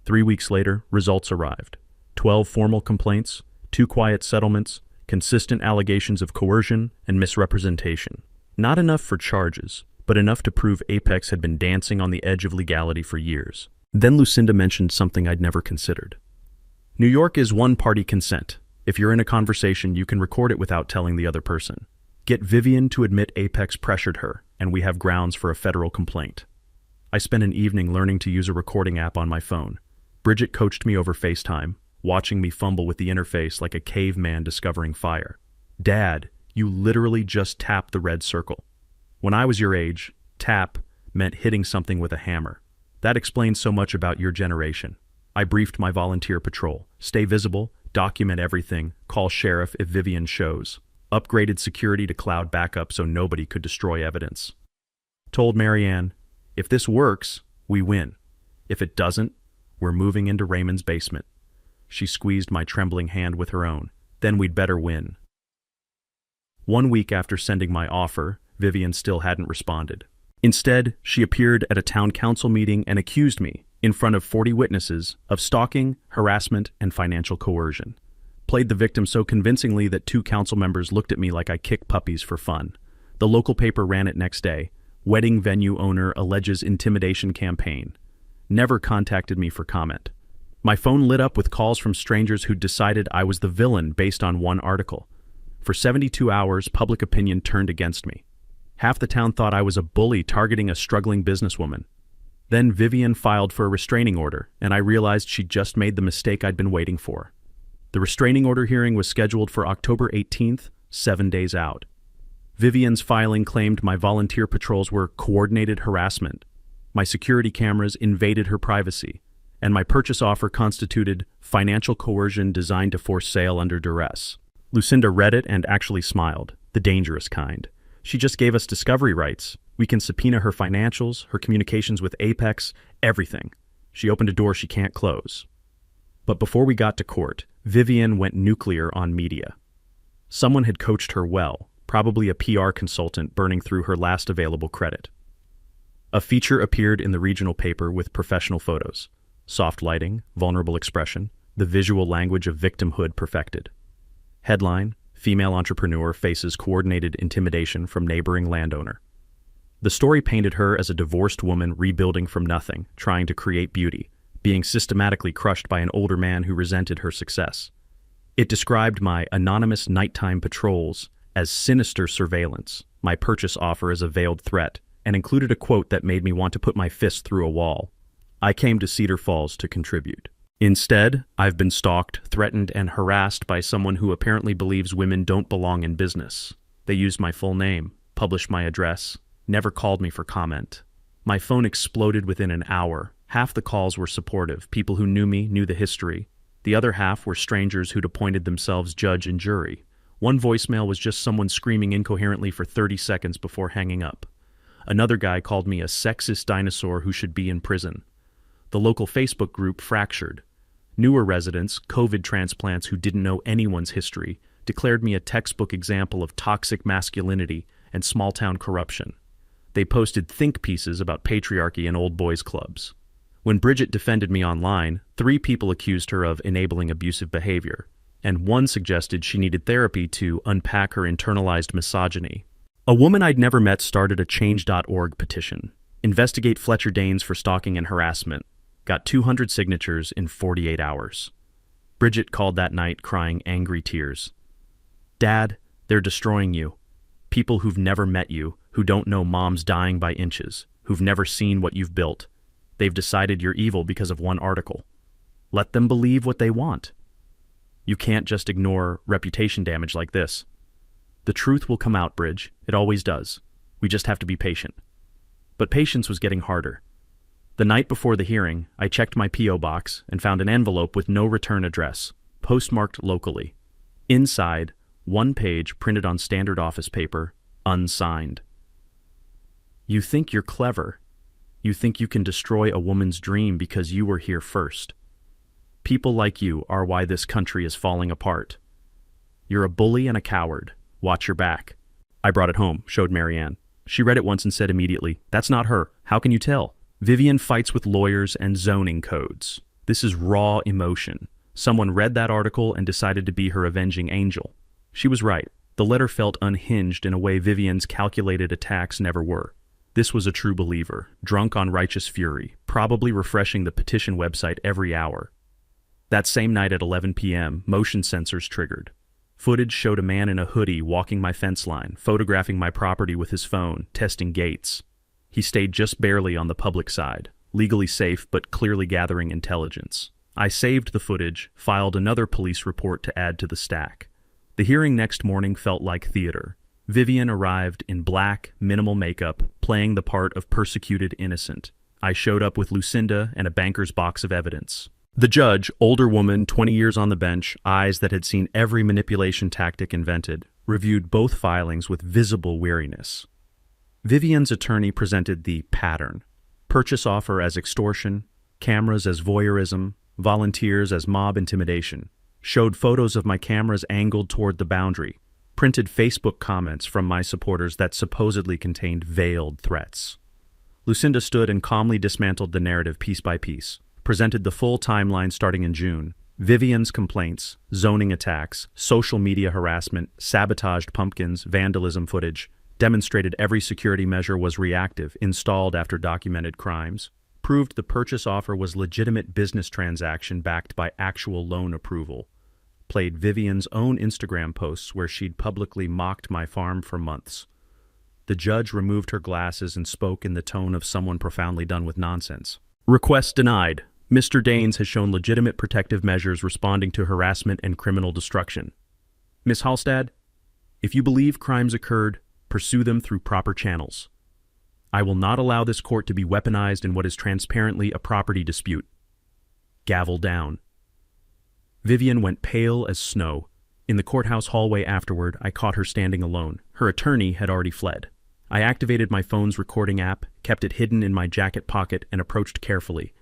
3 weeks later, results arrived. 12 formal complaints, 2 quiet settlements, consistent allegations of coercion and misrepresentation. Not enough for charges, but enough to prove Apex had been dancing on the edge of legality for years. Then Lucinda mentioned something I'd never considered. New York is one-party consent. If you're in a conversation, you can record it without telling the other person. Get Vivian to admit Apex pressured her, and we have grounds for a federal complaint. I spent an evening learning to use a recording app on my phone. Bridget coached me over FaceTime, watching me fumble with the interface like a caveman discovering fire. Dad, you literally just tapped the red circle. When I was your age, tap meant hitting something with a hammer. That explains so much about your generation. I briefed my volunteer patrol. Stay visible, document everything, call sheriff if Vivian shows. Upgraded security to cloud backup so nobody could destroy evidence. Told Marianne, if this works, we win. If it doesn't, we're moving into Raymond's basement. She squeezed my trembling hand with her own. Then we'd better win. 1 week after sending my offer, Vivian still hadn't responded. Instead, she appeared at a town council meeting and accused me, in front of 40 witnesses, of stalking, harassment, and financial coercion. Played the victim so convincingly that 2 council members looked at me like I kick puppies for fun. The local paper ran it next day. Wedding venue owner alleges intimidation campaign. Never contacted me for comment. My phone lit up with calls from strangers who decided I was the villain based on one article. For 72 hours, public opinion turned against me. Half the town thought I was a bully targeting a struggling businesswoman. Then Vivian filed for a restraining order, and I realized she'd just made the mistake I'd been waiting for. The restraining order hearing was scheduled for October 18th, 7 days out. Vivian's filing claimed my volunteer patrols were coordinated harassment. My security cameras invaded her privacy, and my purchase offer constituted financial coercion designed to force sale under duress. Lucinda read it and actually smiled, the dangerous kind. She just gave us discovery rights. We can subpoena her financials, her communications with Apex, everything. She opened a door she can't close. But before we got to court, Vivian went nuclear on media. Someone had coached her well, probably a PR consultant burning through her last available credit. A feature appeared in the regional paper with professional photos. Soft lighting, vulnerable expression, the visual language of victimhood perfected. Headline: Female entrepreneur faces coordinated intimidation from neighboring landowner. The story painted her as a divorced woman rebuilding from nothing, trying to create beauty, being systematically crushed by an older man who resented her success. It described my anonymous nighttime patrols as sinister surveillance, my purchase offer as a veiled threat, and included a quote that made me want to put my fist through a wall. I came to Cedar Falls to contribute. Instead, I've been stalked, threatened, and harassed by someone who apparently believes women don't belong in business. They used my full name, published my address, never called me for comment. My phone exploded within an hour. Half the calls were supportive, people who knew me, knew the history. The other half were strangers who'd appointed themselves judge and jury. One voicemail was just someone screaming incoherently for 30 seconds before hanging up. Another guy called me a sexist dinosaur who should be in prison. The local Facebook group fractured. Newer residents, COVID transplants who didn't know anyone's history, declared me a textbook example of toxic masculinity and small-town corruption. They posted think pieces about patriarchy and old boys clubs. When Bridget defended me online, 3 people accused her of enabling abusive behavior, and one suggested she needed therapy to unpack her internalized misogyny. A woman I'd never met started a Change.org petition. Investigate Fletcher Danes for stalking and harassment. Got 200 signatures in 48 hours. Bridget called that night crying angry tears. Dad, they're destroying you. People who've never met you, who don't know mom's dying by inches, who've never seen what you've built. They've decided you're evil because of one article. Let them believe what they want. You can't just ignore reputation damage like this. The truth will come out, Bridge. It always does. We just have to be patient. But patience was getting harder. The night before the hearing, I checked my P.O. box and found an envelope with no return address, postmarked locally. Inside, one page printed on standard office paper, unsigned. You think you're clever. You think you can destroy a woman's dream because you were here first. People like you are why this country is falling apart. You're a bully and a coward. Watch your back. I brought it home, showed Marianne. She read it once and said immediately, "That's not her. How can you tell? Vivian fights with lawyers and zoning codes. This is raw emotion. Someone read that article and decided to be her avenging angel." She was right. The letter felt unhinged in a way Vivian's calculated attacks never were. This was a true believer, drunk on righteous fury, probably refreshing the petition website every hour. That same night at 11 p.m., motion sensors triggered. Footage showed a man in a hoodie walking my fence line, photographing my property with his phone, testing gates. He stayed just barely on the public side, legally safe but clearly gathering intelligence. I saved the footage, filed another police report to add to the stack. The hearing next morning felt like theater. Vivian arrived in black, minimal makeup, playing the part of persecuted innocent. I showed up with Lucinda and a banker's box of evidence. The judge, older woman, 20 years on the bench, eyes that had seen every manipulation tactic invented, reviewed both filings with visible weariness. Vivian's attorney presented the pattern: purchase offer as extortion, cameras as voyeurism, volunteers as mob intimidation, showed photos of my cameras angled toward the boundary, printed Facebook comments from my supporters that supposedly contained veiled threats. Lucinda stood and calmly dismantled the narrative piece by piece, presented the full timeline starting in June. Vivian's complaints, zoning attacks, social media harassment, sabotaged pumpkins, vandalism footage, demonstrated every security measure was reactive, installed after documented crimes, proved the purchase offer was legitimate business transaction backed by actual loan approval, played Vivian's own Instagram posts where she'd publicly mocked my farm for months. The judge removed her glasses and spoke in the tone of someone profoundly done with nonsense. Request denied. Mr. Danes has shown legitimate protective measures responding to harassment and criminal destruction. Miss Halstad, if you believe crimes occurred, pursue them through proper channels. I will not allow this court to be weaponized in what is transparently a property dispute. Gavel down. Vivian went pale as snow. In the courthouse hallway afterward, I caught her standing alone. Her attorney had already fled. I activated my phone's recording app, kept it hidden in my jacket pocket, and approached carefully.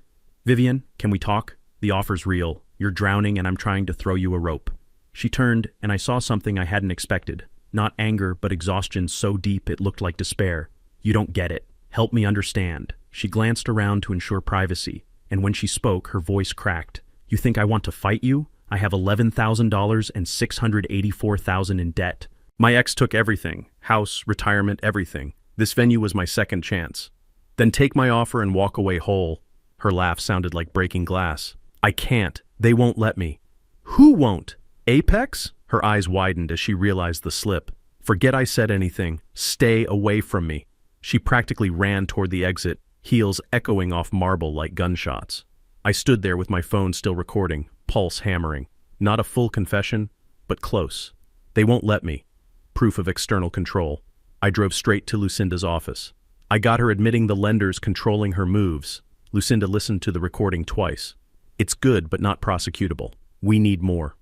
Vivian, can we talk? The offer's real. You're drowning and I'm trying to throw you a rope. She turned, and I saw something I hadn't expected. Not anger, but exhaustion so deep it looked like despair. You don't get it. Help me understand. She glanced around to ensure privacy, and when she spoke, her voice cracked. You think I want to fight you? I have $11,000 and $684,000 in debt. My ex took everything, house, retirement, everything. This venue was my second chance. Then take my offer and walk away whole. Her laugh sounded like breaking glass. I can't. They won't let me. Who won't? Apex? Her eyes widened as she realized the slip. Forget I said anything. Stay away from me. She practically ran toward the exit, heels echoing off marble like gunshots. I stood there with my phone still recording, pulse hammering. Not a full confession, but close. They won't let me. Proof of external control. I drove straight to Lucinda's office. I got her admitting the lenders controlling her moves. Lucinda listened to the recording twice. It's good, but not prosecutable. We need more.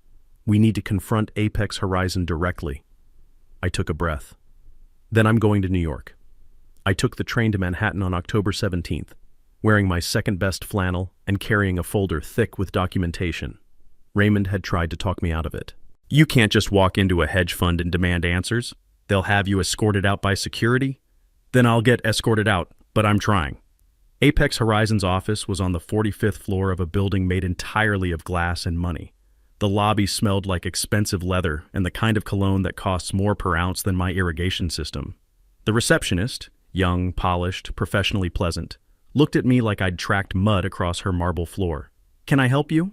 We need to confront Apex Horizon directly. I took a breath. Then I'm going to New York. I took the train to Manhattan on October 17th, wearing my second-best flannel and carrying a folder thick with documentation. Raymond had tried to talk me out of it. You can't just walk into a hedge fund and demand answers. They'll have you escorted out by security. Then I'll get escorted out, but I'm trying. Apex Horizon's office was on the 45th floor of a building made entirely of glass and money. The lobby smelled like expensive leather and the kind of cologne that costs more per ounce than my irrigation system. The receptionist, young, polished, professionally pleasant, looked at me like I'd tracked mud across her marble floor. Can I help you?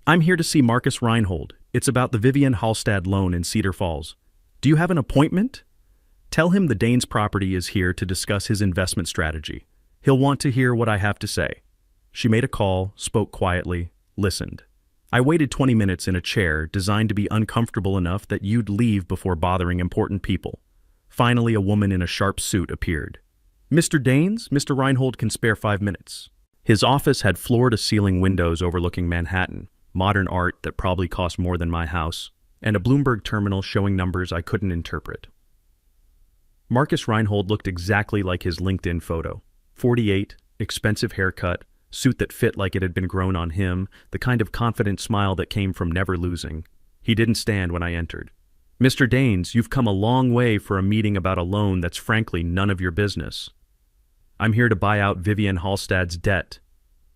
I'm here to see Marcus Reinhold. It's about the Vivian Halstead loan in Cedar Falls. Do you have an appointment? Tell him the Danes property is here to discuss his investment strategy. He'll want to hear what I have to say. She made a call, spoke quietly, listened. I waited 20 minutes in a chair designed to be uncomfortable enough that you'd leave before bothering important people. Finally, a woman in a sharp suit appeared. Mr. Danes, Mr. Reinhold can spare 5 minutes. His office had floor-to-ceiling windows overlooking Manhattan, modern art that probably cost more than my house, and a Bloomberg terminal showing numbers I couldn't interpret. Marcus Reinhold looked exactly like his LinkedIn photo. 48, expensive haircut, suit that fit like it had been grown on him, the kind of confident smile that came from never losing. He didn't stand when I entered. Mr. Danes, you've come a long way for a meeting about a loan that's frankly none of your business. I'm here to buy out Vivian Halstead's debt.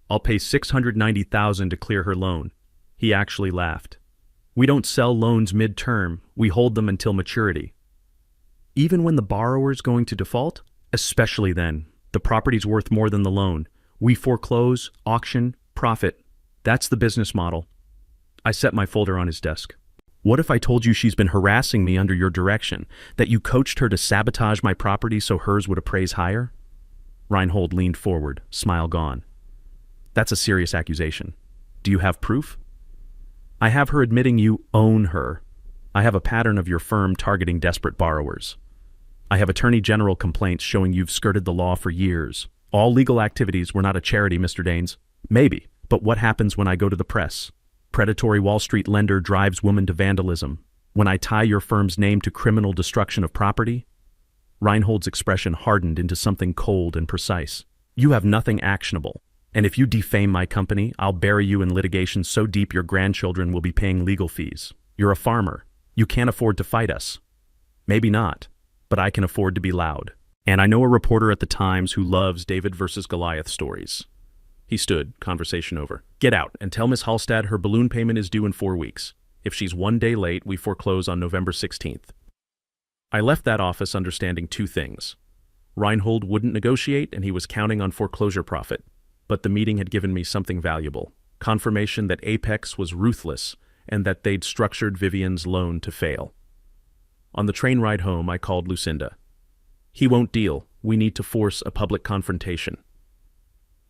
I'll pay $690,000 to clear her loan. He actually laughed. We don't sell loans mid-term, we hold them until maturity. Even when the borrower's going to default? Especially then. The property's worth more than the loan. We foreclose, auction, profit. That's the business model. I set my folder on his desk. What if I told you she's been harassing me under your direction, that you coached her to sabotage my property so hers would appraise higher? Reinhold leaned forward, smile gone. That's a serious accusation. Do you have proof? I have her admitting you own her. I have a pattern of your firm targeting desperate borrowers. I have Attorney General complaints showing you've skirted the law for years. All legal activities were not a charity, Mr. Danes. Maybe, but what happens when I go to the press? Predatory Wall Street lender drives woman to vandalism. When I tie your firm's name to criminal destruction of property? Reinhold's expression hardened into something cold and precise. You have nothing actionable. And if you defame my company, I'll bury you in litigation so deep your grandchildren will be paying legal fees. You're a farmer. You can't afford to fight us. Maybe not. But I can afford to be loud. And I know a reporter at the Times who loves David versus Goliath stories. He stood, conversation over. Get out and tell Miss Halstead her balloon payment is due in 4 weeks. If she's 1 day late, we foreclose on November 16th. I left that office understanding 2 things. Reinhold wouldn't negotiate and he was counting on foreclosure profit. But the meeting had given me something valuable. Confirmation that Apex was ruthless and that they'd structured Vivian's loan to fail. On the train ride home, I called Lucinda. He won't deal. We need to force a public confrontation.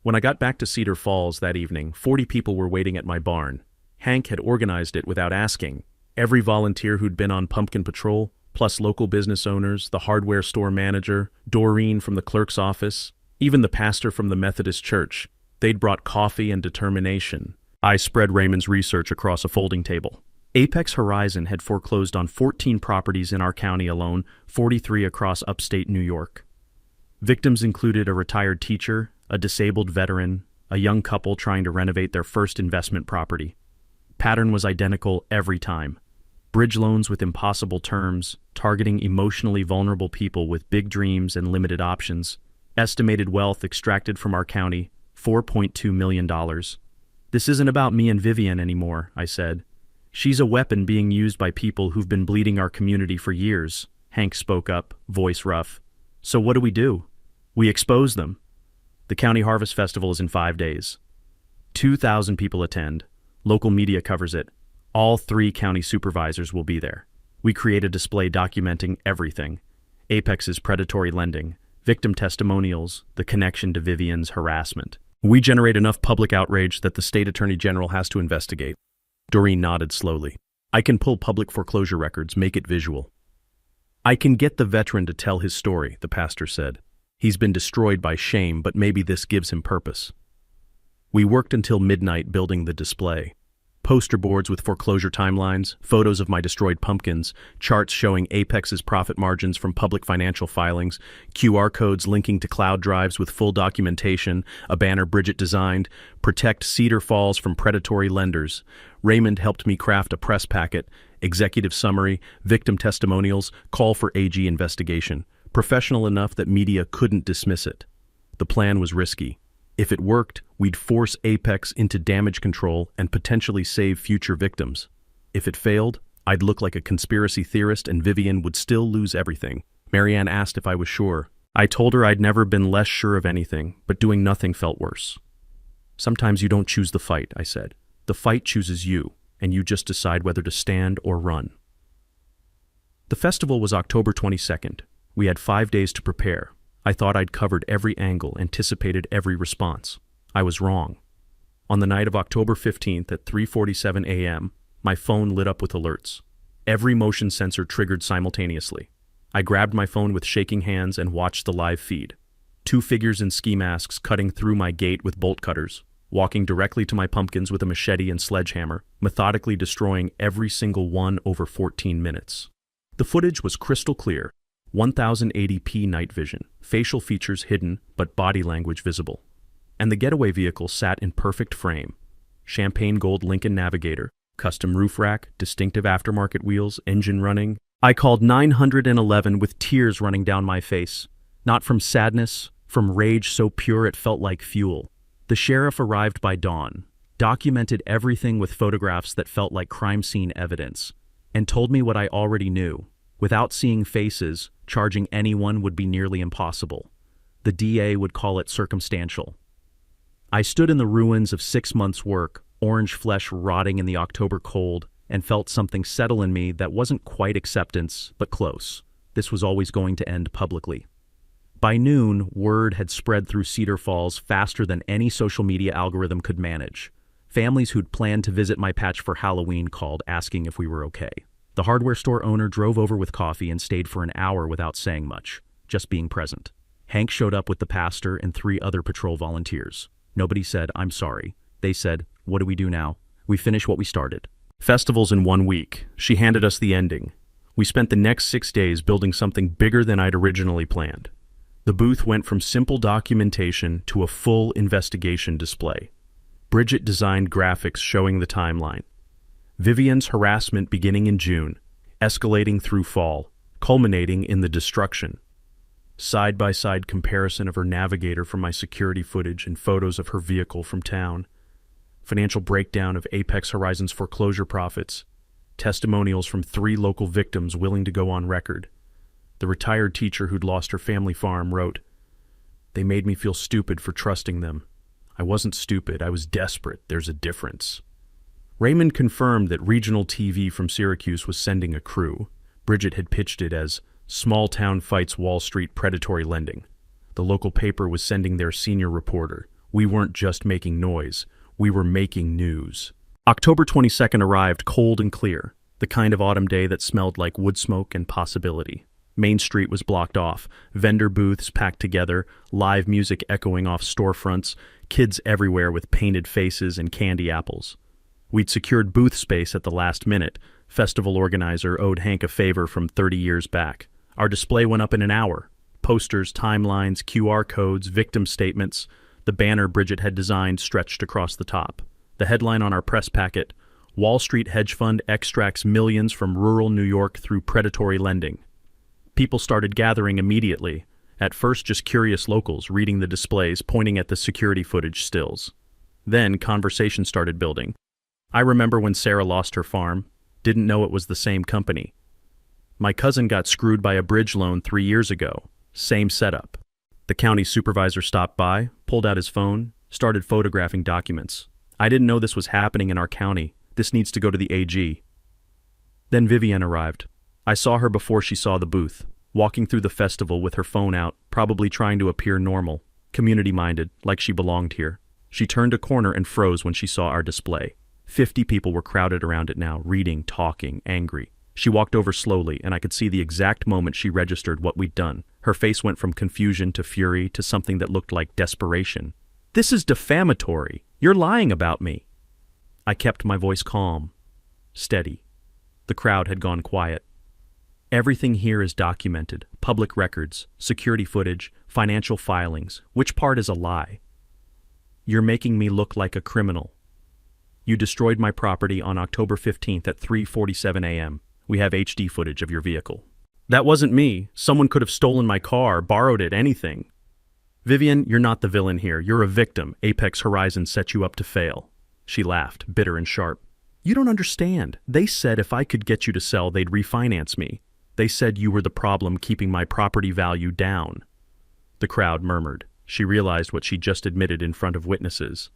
When I got back to Cedar Falls that evening, 40 people were waiting at my barn. Hank had organized it without asking. Every volunteer who'd been on pumpkin patrol, plus local business owners, the hardware store manager, Doreen from the clerk's office, even the pastor from the Methodist church. They'd brought coffee and determination. I spread Raymond's research across a folding table. Apex Horizon had foreclosed on 14 properties in our county alone, 43 across upstate New York. Victims included a retired teacher, a disabled veteran, a young couple trying to renovate their first investment property. Pattern was identical every time. Bridge loans with impossible terms, targeting emotionally vulnerable people with big dreams and limited options. Estimated wealth extracted from our county, $4.2 million. This isn't about me and Vivian anymore, I said. She's a weapon being used by people who've been bleeding our community for years. Hank spoke up, voice rough. So what do? We expose them. The County Harvest Festival is in 5 days. 2,000 people attend. Local media covers it. All 3 county supervisors will be there. We create a display documenting everything. Apex's predatory lending, victim testimonials, the connection to Vivian's harassment. We generate enough public outrage that the state attorney general has to investigate. Doreen nodded slowly. I can pull public foreclosure records, make it visual. I can get the veteran to tell his story, the pastor said. He's been destroyed by shame, but maybe this gives him purpose. We worked until midnight building the display. Poster boards with foreclosure timelines, photos of my destroyed pumpkins, charts showing Apex's profit margins from public financial filings, QR codes linking to cloud drives with full documentation, a banner Bridget designed, protect Cedar Falls from predatory lenders. Raymond helped me craft a press packet, executive summary, victim testimonials, call for AG investigation, professional enough that media couldn't dismiss it. The plan was risky. If it worked, we'd force Apex into damage control and potentially save future victims. If it failed, I'd look like a conspiracy theorist and Vivian would still lose everything. Marianne asked if I was sure. I told her I'd never been less sure of anything, but doing nothing felt worse. Sometimes you don't choose the fight, I said. The fight chooses you, and you just decide whether to stand or run. The festival was October 22nd. We had 5 days to prepare. I thought I'd covered every angle, anticipated every response. I was wrong. On the night of October 15th at 3:47 a.m., my phone lit up with alerts. Every motion sensor triggered simultaneously. I grabbed my phone with shaking hands and watched the live feed. 2 figures in ski masks cutting through my gate with bolt cutters, walking directly to my pumpkins with a machete and sledgehammer, methodically destroying every single one over 14 minutes. The footage was crystal clear. 1080p night vision, facial features hidden but body language visible. And the getaway vehicle sat in perfect frame. Champagne gold Lincoln Navigator, custom roof rack, distinctive aftermarket wheels, engine running. I called 911 with tears running down my face. Not from sadness, from rage so pure it felt like fuel. The sheriff arrived by dawn, documented everything with photographs that felt like crime scene evidence, and told me what I already knew. Without seeing faces, charging anyone would be nearly impossible. The DA would call it circumstantial. I stood in the ruins of 6 months' work, orange flesh rotting in the October cold, and felt something settle in me that wasn't quite acceptance, but close. This was always going to end publicly. By noon, word had spread through Cedar Falls faster than any social media algorithm could manage. Families who'd planned to visit my patch for Halloween called asking if we were okay. The hardware store owner drove over with coffee and stayed for an hour without saying much, just being present. Hank showed up with the pastor and 3 other patrol volunteers. Nobody said, "I'm sorry." They said, "What do we do now? We finish what we started." Festival's in 1 week. She handed us the ending. We spent the next 6 days building something bigger than I'd originally planned. The booth went from simple documentation to a full investigation display. Bridget designed graphics showing the timeline. Vivian's harassment beginning in June, escalating through fall, culminating in the destruction. Side-by-side comparison of her Navigator from my security footage and photos of her vehicle from town. Financial breakdown of Apex Horizons foreclosure profits. Testimonials from 3 local victims willing to go on record. The retired teacher who'd lost her family farm wrote, "They made me feel stupid for trusting them. I wasn't stupid, I was desperate. There's a difference." Raymond confirmed that regional TV from Syracuse was sending a crew. Bridget had pitched it as Small Town Fights Wall Street Predatory Lending. The local paper was sending their senior reporter. We weren't just making noise, we were making news. October 22nd arrived cold and clear, the kind of autumn day that smelled like wood smoke and possibility. Main Street was blocked off, vendor booths packed together, live music echoing off storefronts, kids everywhere with painted faces and candy apples. We'd secured booth space at the last minute. Festival organizer owed Hank a favor from 30 years back. Our display went up in an hour. Posters, timelines, QR codes, victim statements. The banner Bridget had designed stretched across the top. The headline on our press packet, Wall Street hedge fund extracts millions from rural New York through predatory lending. People started gathering immediately. At first just curious locals reading the displays, pointing at the security footage stills. Then conversation started building. I remember when Sarah lost her farm, didn't know it was the same company. My cousin got screwed by a bridge loan 3 years ago. Same setup. The county supervisor stopped by, pulled out his phone, started photographing documents. I didn't know this was happening in our county. This needs to go to the AG. Then Vivian arrived. I saw her before she saw the booth, walking through the festival with her phone out, probably trying to appear normal, community-minded, like she belonged here. She turned a corner and froze when she saw our display. 50 people were crowded around it now, reading, talking, angry. She walked over slowly, and I could see the exact moment she registered what we'd done. Her face went from confusion to fury to something that looked like desperation. "This is defamatory. You're lying about me." I kept my voice calm, steady. The crowd had gone quiet. "Everything here is documented. Public records, security footage, financial filings. Which part is a lie? You're making me look like a criminal. You destroyed my property on October 15th at 3:47 a.m. We have HD footage of your vehicle." "That wasn't me. Someone could have stolen my car, borrowed it, anything." "Vivian, you're not the villain here. You're a victim. Apex Horizon set you up to fail." She laughed, bitter and sharp. "You don't understand. They said if I could get you to sell, they'd refinance me. They said you were the problem keeping my property value down." The crowd murmured. She realized what she just admitted in front of witnesses.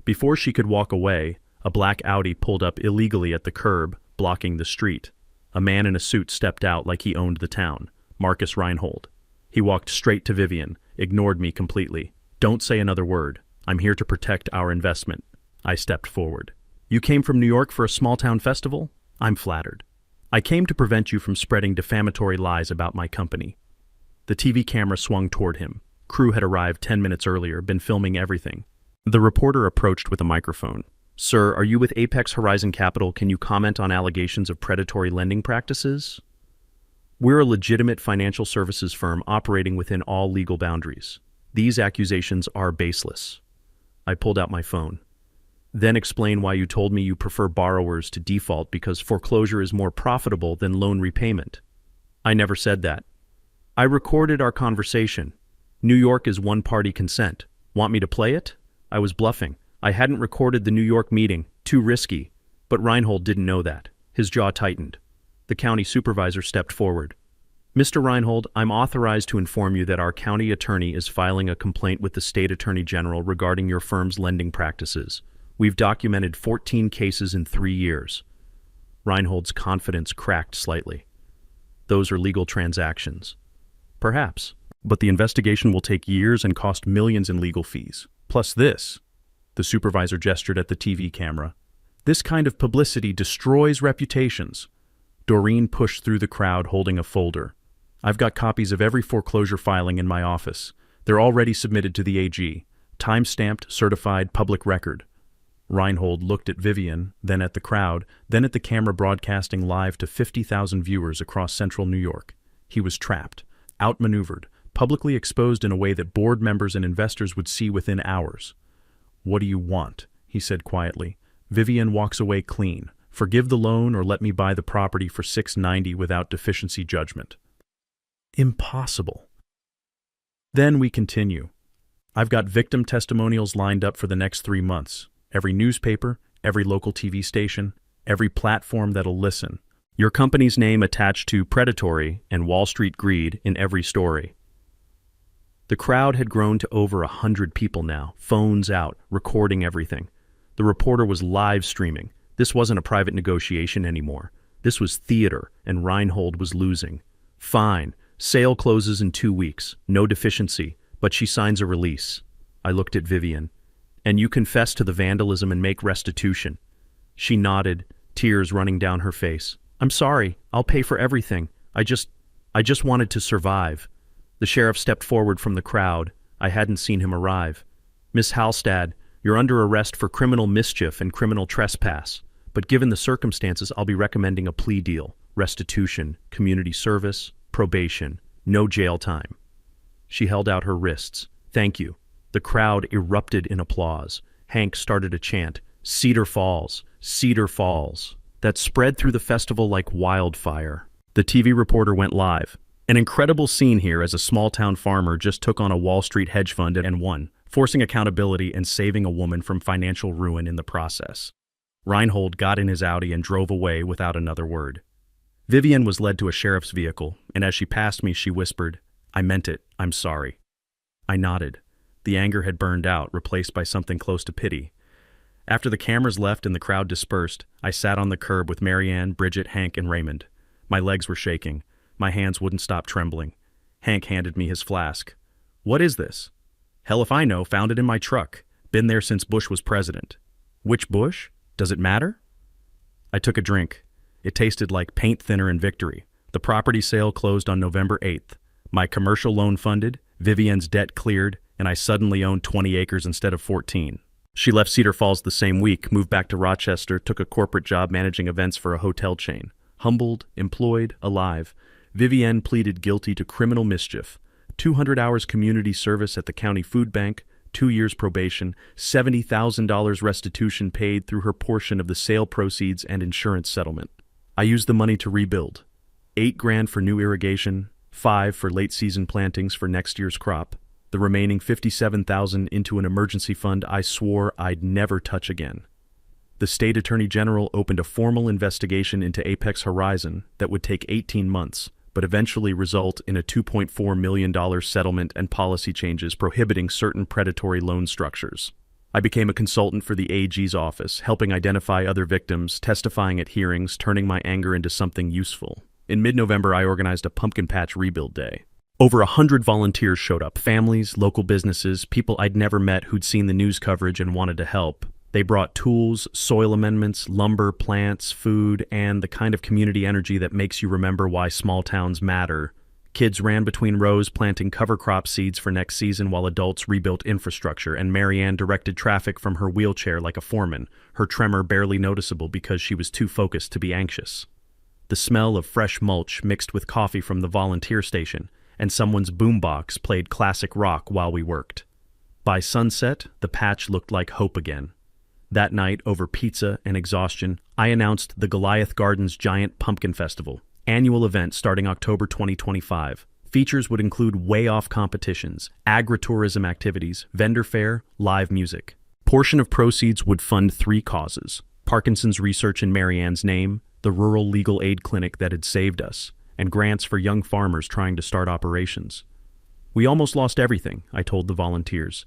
Before she could walk away, a black Audi pulled up illegally at the curb, blocking the street. A man in a suit stepped out like he owned the town, Marcus Reinhold. He walked straight to Vivian, ignored me completely. "Don't say another word. I'm here to protect our investment." I stepped forward. "You came from New York for a small-town festival? I'm flattered. I came to prevent you from spreading defamatory lies about my company." The TV camera swung toward him. Crew had arrived 10 minutes earlier, been filming everything. The reporter approached with a microphone. "Sir, are you with Apex Horizon Capital? Can you comment on allegations of predatory lending practices?" "We're a legitimate financial services firm operating within all legal boundaries. These accusations are baseless." I pulled out my phone. "Then explain why you told me you prefer borrowers to default because foreclosure is more profitable than loan repayment." "I never said that." "I recorded our conversation. New York is one-party consent. Want me to play it?" I was bluffing. I hadn't recorded the New York meeting. Too risky. But Reinhold didn't know that. His jaw tightened. The county supervisor stepped forward. "Mr. Reinhold, I'm authorized to inform you that our county attorney is filing a complaint with the state attorney general regarding your firm's lending practices. We've documented 14 cases in 3 years." Reinhold's confidence cracked slightly. "Those are legal transactions." "Perhaps. But the investigation will take years and cost millions in legal fees. Plus this." The supervisor gestured at the TV camera. "This kind of publicity destroys reputations." Doreen pushed through the crowd holding a folder. "I've got copies of every foreclosure filing in my office. They're already submitted to the AG. Time-stamped, certified, public record." Reinhold looked at Vivian, then at the crowd, then at the camera broadcasting live to 50,000 viewers across central New York. He was trapped, outmaneuvered, publicly exposed in a way that board members and investors would see within hours. "What do you want?" he said quietly. "Vivian walks away clean. Forgive the loan or let me buy the property for $690 without deficiency judgment." Impossible. Then we continue. I've got victim testimonials lined up for the next 3 months. Every newspaper, every local TV station, every platform that'll listen. Your company's name attached to predatory and Wall Street greed in every story. The crowd had grown to over 100 people now, phones out, recording everything. The reporter was live streaming. This wasn't a private negotiation anymore. This was theater, and Reinhold was losing. "Fine. Sale closes in 2 weeks. No deficiency. But she signs a release." I looked at Vivian. "And you confess to the vandalism and make restitution." She nodded, tears running down her face. "I'm sorry. I'll pay for everything. I just wanted to survive." The sheriff stepped forward from the crowd. I hadn't seen him arrive. "Miss Halstad, you're under arrest for criminal mischief and criminal trespass. But given the circumstances, I'll be recommending a plea deal. Restitution, community service, probation, no jail time." She held out her wrists. "Thank you." The crowd erupted in applause. Hank started a chant, "Cedar Falls, Cedar Falls," that spread through the festival like wildfire. The TV reporter went live. "An incredible scene here as a small-town farmer just took on a Wall Street hedge fund and won. forcing accountability and saving a woman from financial ruin in the process. Reinhold got in his Audi and drove away without another word. Vivian was led to a sheriff's vehicle, and as she passed me, she whispered, "I meant it, I'm sorry." I nodded. The anger had burned out, replaced by something close to pity. After the cameras left and the crowd dispersed, I sat on the curb with Marianne, Bridget, Hank, and Raymond. My legs were shaking. My hands wouldn't stop trembling. Hank handed me his flask. "What is this?" "Hell if I know, found it in my truck. Been there since Bush was president." "Which Bush? Does it matter?" I took a drink. It tasted like paint thinner and victory. The property sale closed on November 8th. My commercial loan funded, Vivian's debt cleared, and I suddenly owned 20 acres instead of 14. She left Cedar Falls the same week, moved back to Rochester, took a corporate job managing events for a hotel chain. Humbled, employed, alive, Vivienne pleaded guilty to criminal mischief, 200 hours community service at the county food bank, 2 years probation, $70,000 restitution paid through her portion of the sale proceeds and insurance settlement. I used the money to rebuild. $8,000 for new irrigation, $5,000 for late season plantings for next year's crop, the remaining $57,000 into an emergency fund I swore I'd never touch again. The state attorney general opened a formal investigation into Apex Horizon that would take 18 months, but eventually result in a $2.4 million settlement and policy changes prohibiting certain predatory loan structures. I became a consultant for the AG's office, helping identify other victims, testifying at hearings, turning my anger into something useful. In mid-November, I organized a pumpkin patch rebuild day. Over 100 volunteers showed up, families, local businesses, people I'd never met who'd seen the news coverage and wanted to help. They brought tools, soil amendments, lumber, plants, food, and the kind of community energy that makes you remember why small towns matter. Kids ran between rows planting cover crop seeds for next season while adults rebuilt infrastructure, and Marianne directed traffic from her wheelchair like a foreman, her tremor barely noticeable because she was too focused to be anxious. The smell of fresh mulch mixed with coffee from the volunteer station, and someone's boombox played classic rock while we worked. By sunset, the patch looked like hope again. That night, over pizza and exhaustion, I announced the Goliath Gardens Giant Pumpkin Festival, annual event starting October 2025. Features would include way-off competitions, agritourism activities, vendor fair, live music. Portion of proceeds would fund 3 causes: Parkinson's research in Marianne's name, the rural legal aid clinic that had saved us, and grants for young farmers trying to start operations. We almost lost everything, I told the volunteers.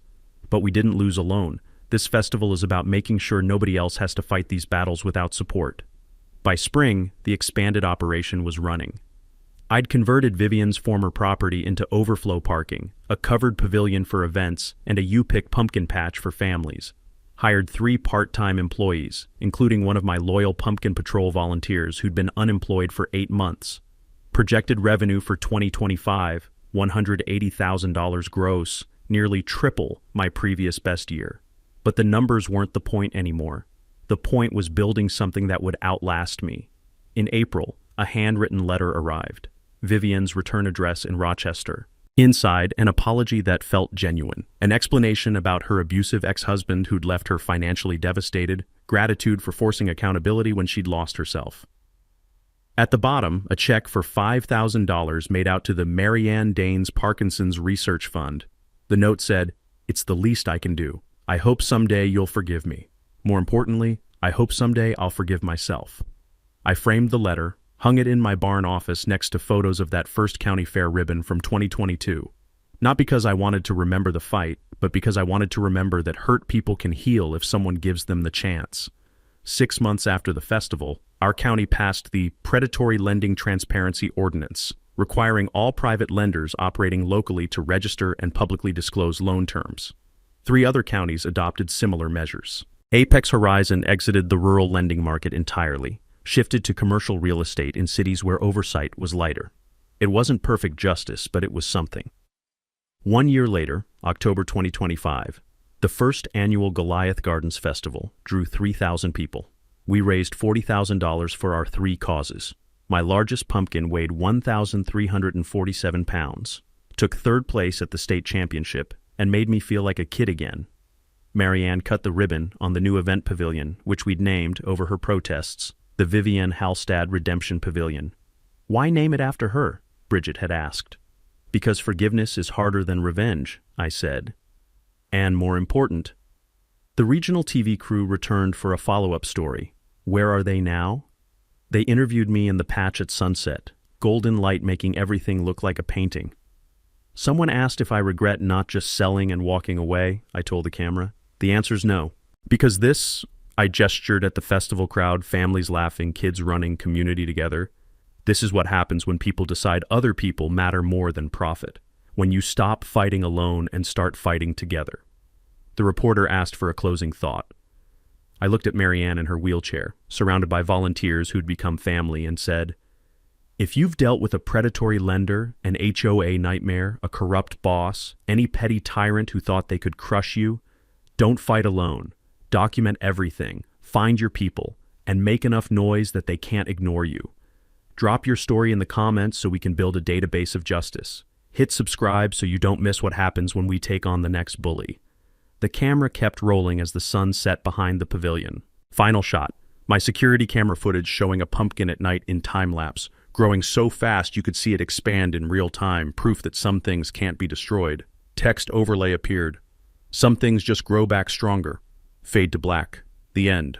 But we didn't lose alone. This festival is about making sure nobody else has to fight these battles without support. By spring, the expanded operation was running. I'd converted Vivian's former property into overflow parking, a covered pavilion for events, and a U-Pick pumpkin patch for families. Hired 3 part-time employees, including one of my loyal Pumpkin Patrol volunteers who'd been unemployed for 8 months. Projected revenue for 2025, $180,000 gross, nearly triple my previous best year. But the numbers weren't the point anymore. The point was building something that would outlast me. In April, a handwritten letter arrived. Vivian's return address in Rochester. Inside, an apology that felt genuine. An explanation about her abusive ex-husband who'd left her financially devastated. Gratitude for forcing accountability when she'd lost herself. At the bottom, a check for $5,000 made out to the Marianne Danes Parkinson's Research Fund. The note said, "It's the least I can do. I hope someday you'll forgive me. More importantly, I hope someday I'll forgive myself." I framed the letter, hung it in my barn office next to photos of that first county fair ribbon from 2022. Not because I wanted to remember the fight, but because I wanted to remember that hurt people can heal if someone gives them the chance. 6 months after the festival, our county passed the Predatory Lending Transparency Ordinance, requiring all private lenders operating locally to register and publicly disclose loan terms. 3 other counties adopted similar measures. Apex Horizon exited the rural lending market entirely, shifted to commercial real estate in cities where oversight was lighter. It wasn't perfect justice, but it was something. 1 year later, October 2025, the first annual Goliath Gardens Festival drew 3,000 people. We raised $40,000 for our 3 causes. My largest pumpkin weighed 1,347 pounds, took 3rd place at the state championship, and made me feel like a kid again. Marianne cut the ribbon on the new event pavilion, which we'd named, over her protests, the Vivian Halstad Redemption Pavilion. "Why name it after her?" Bridget had asked. "Because forgiveness is harder than revenge," I said. And more important, the regional TV crew returned for a follow-up story. Where are they now? They interviewed me in the patch at sunset, golden light making everything look like a painting. Someone asked if I regret not just selling and walking away. I told the camera. The answer's no. Because this, I gestured at the festival crowd, families laughing, kids running, community together. This is what happens when people decide other people matter more than profit. When you stop fighting alone and start fighting together. The reporter asked for a closing thought. I looked at Marianne in her wheelchair, surrounded by volunteers who'd become family, and said, if you've dealt with a predatory lender, an HOA nightmare, a corrupt boss, any petty tyrant who thought they could crush you, don't fight alone. Document everything, find your people, and make enough noise that they can't ignore you. Drop your story in the comments so we can build a database of justice. Hit subscribe so you don't miss what happens when we take on the next bully. The camera kept rolling as the sun set behind the pavilion. Final shot. My security camera footage showing a pumpkin at night in time-lapse, growing so fast you could see it expand in real time, proof that some things can't be destroyed. Text overlay appeared. Some things just grow back stronger. Fade to black. The end.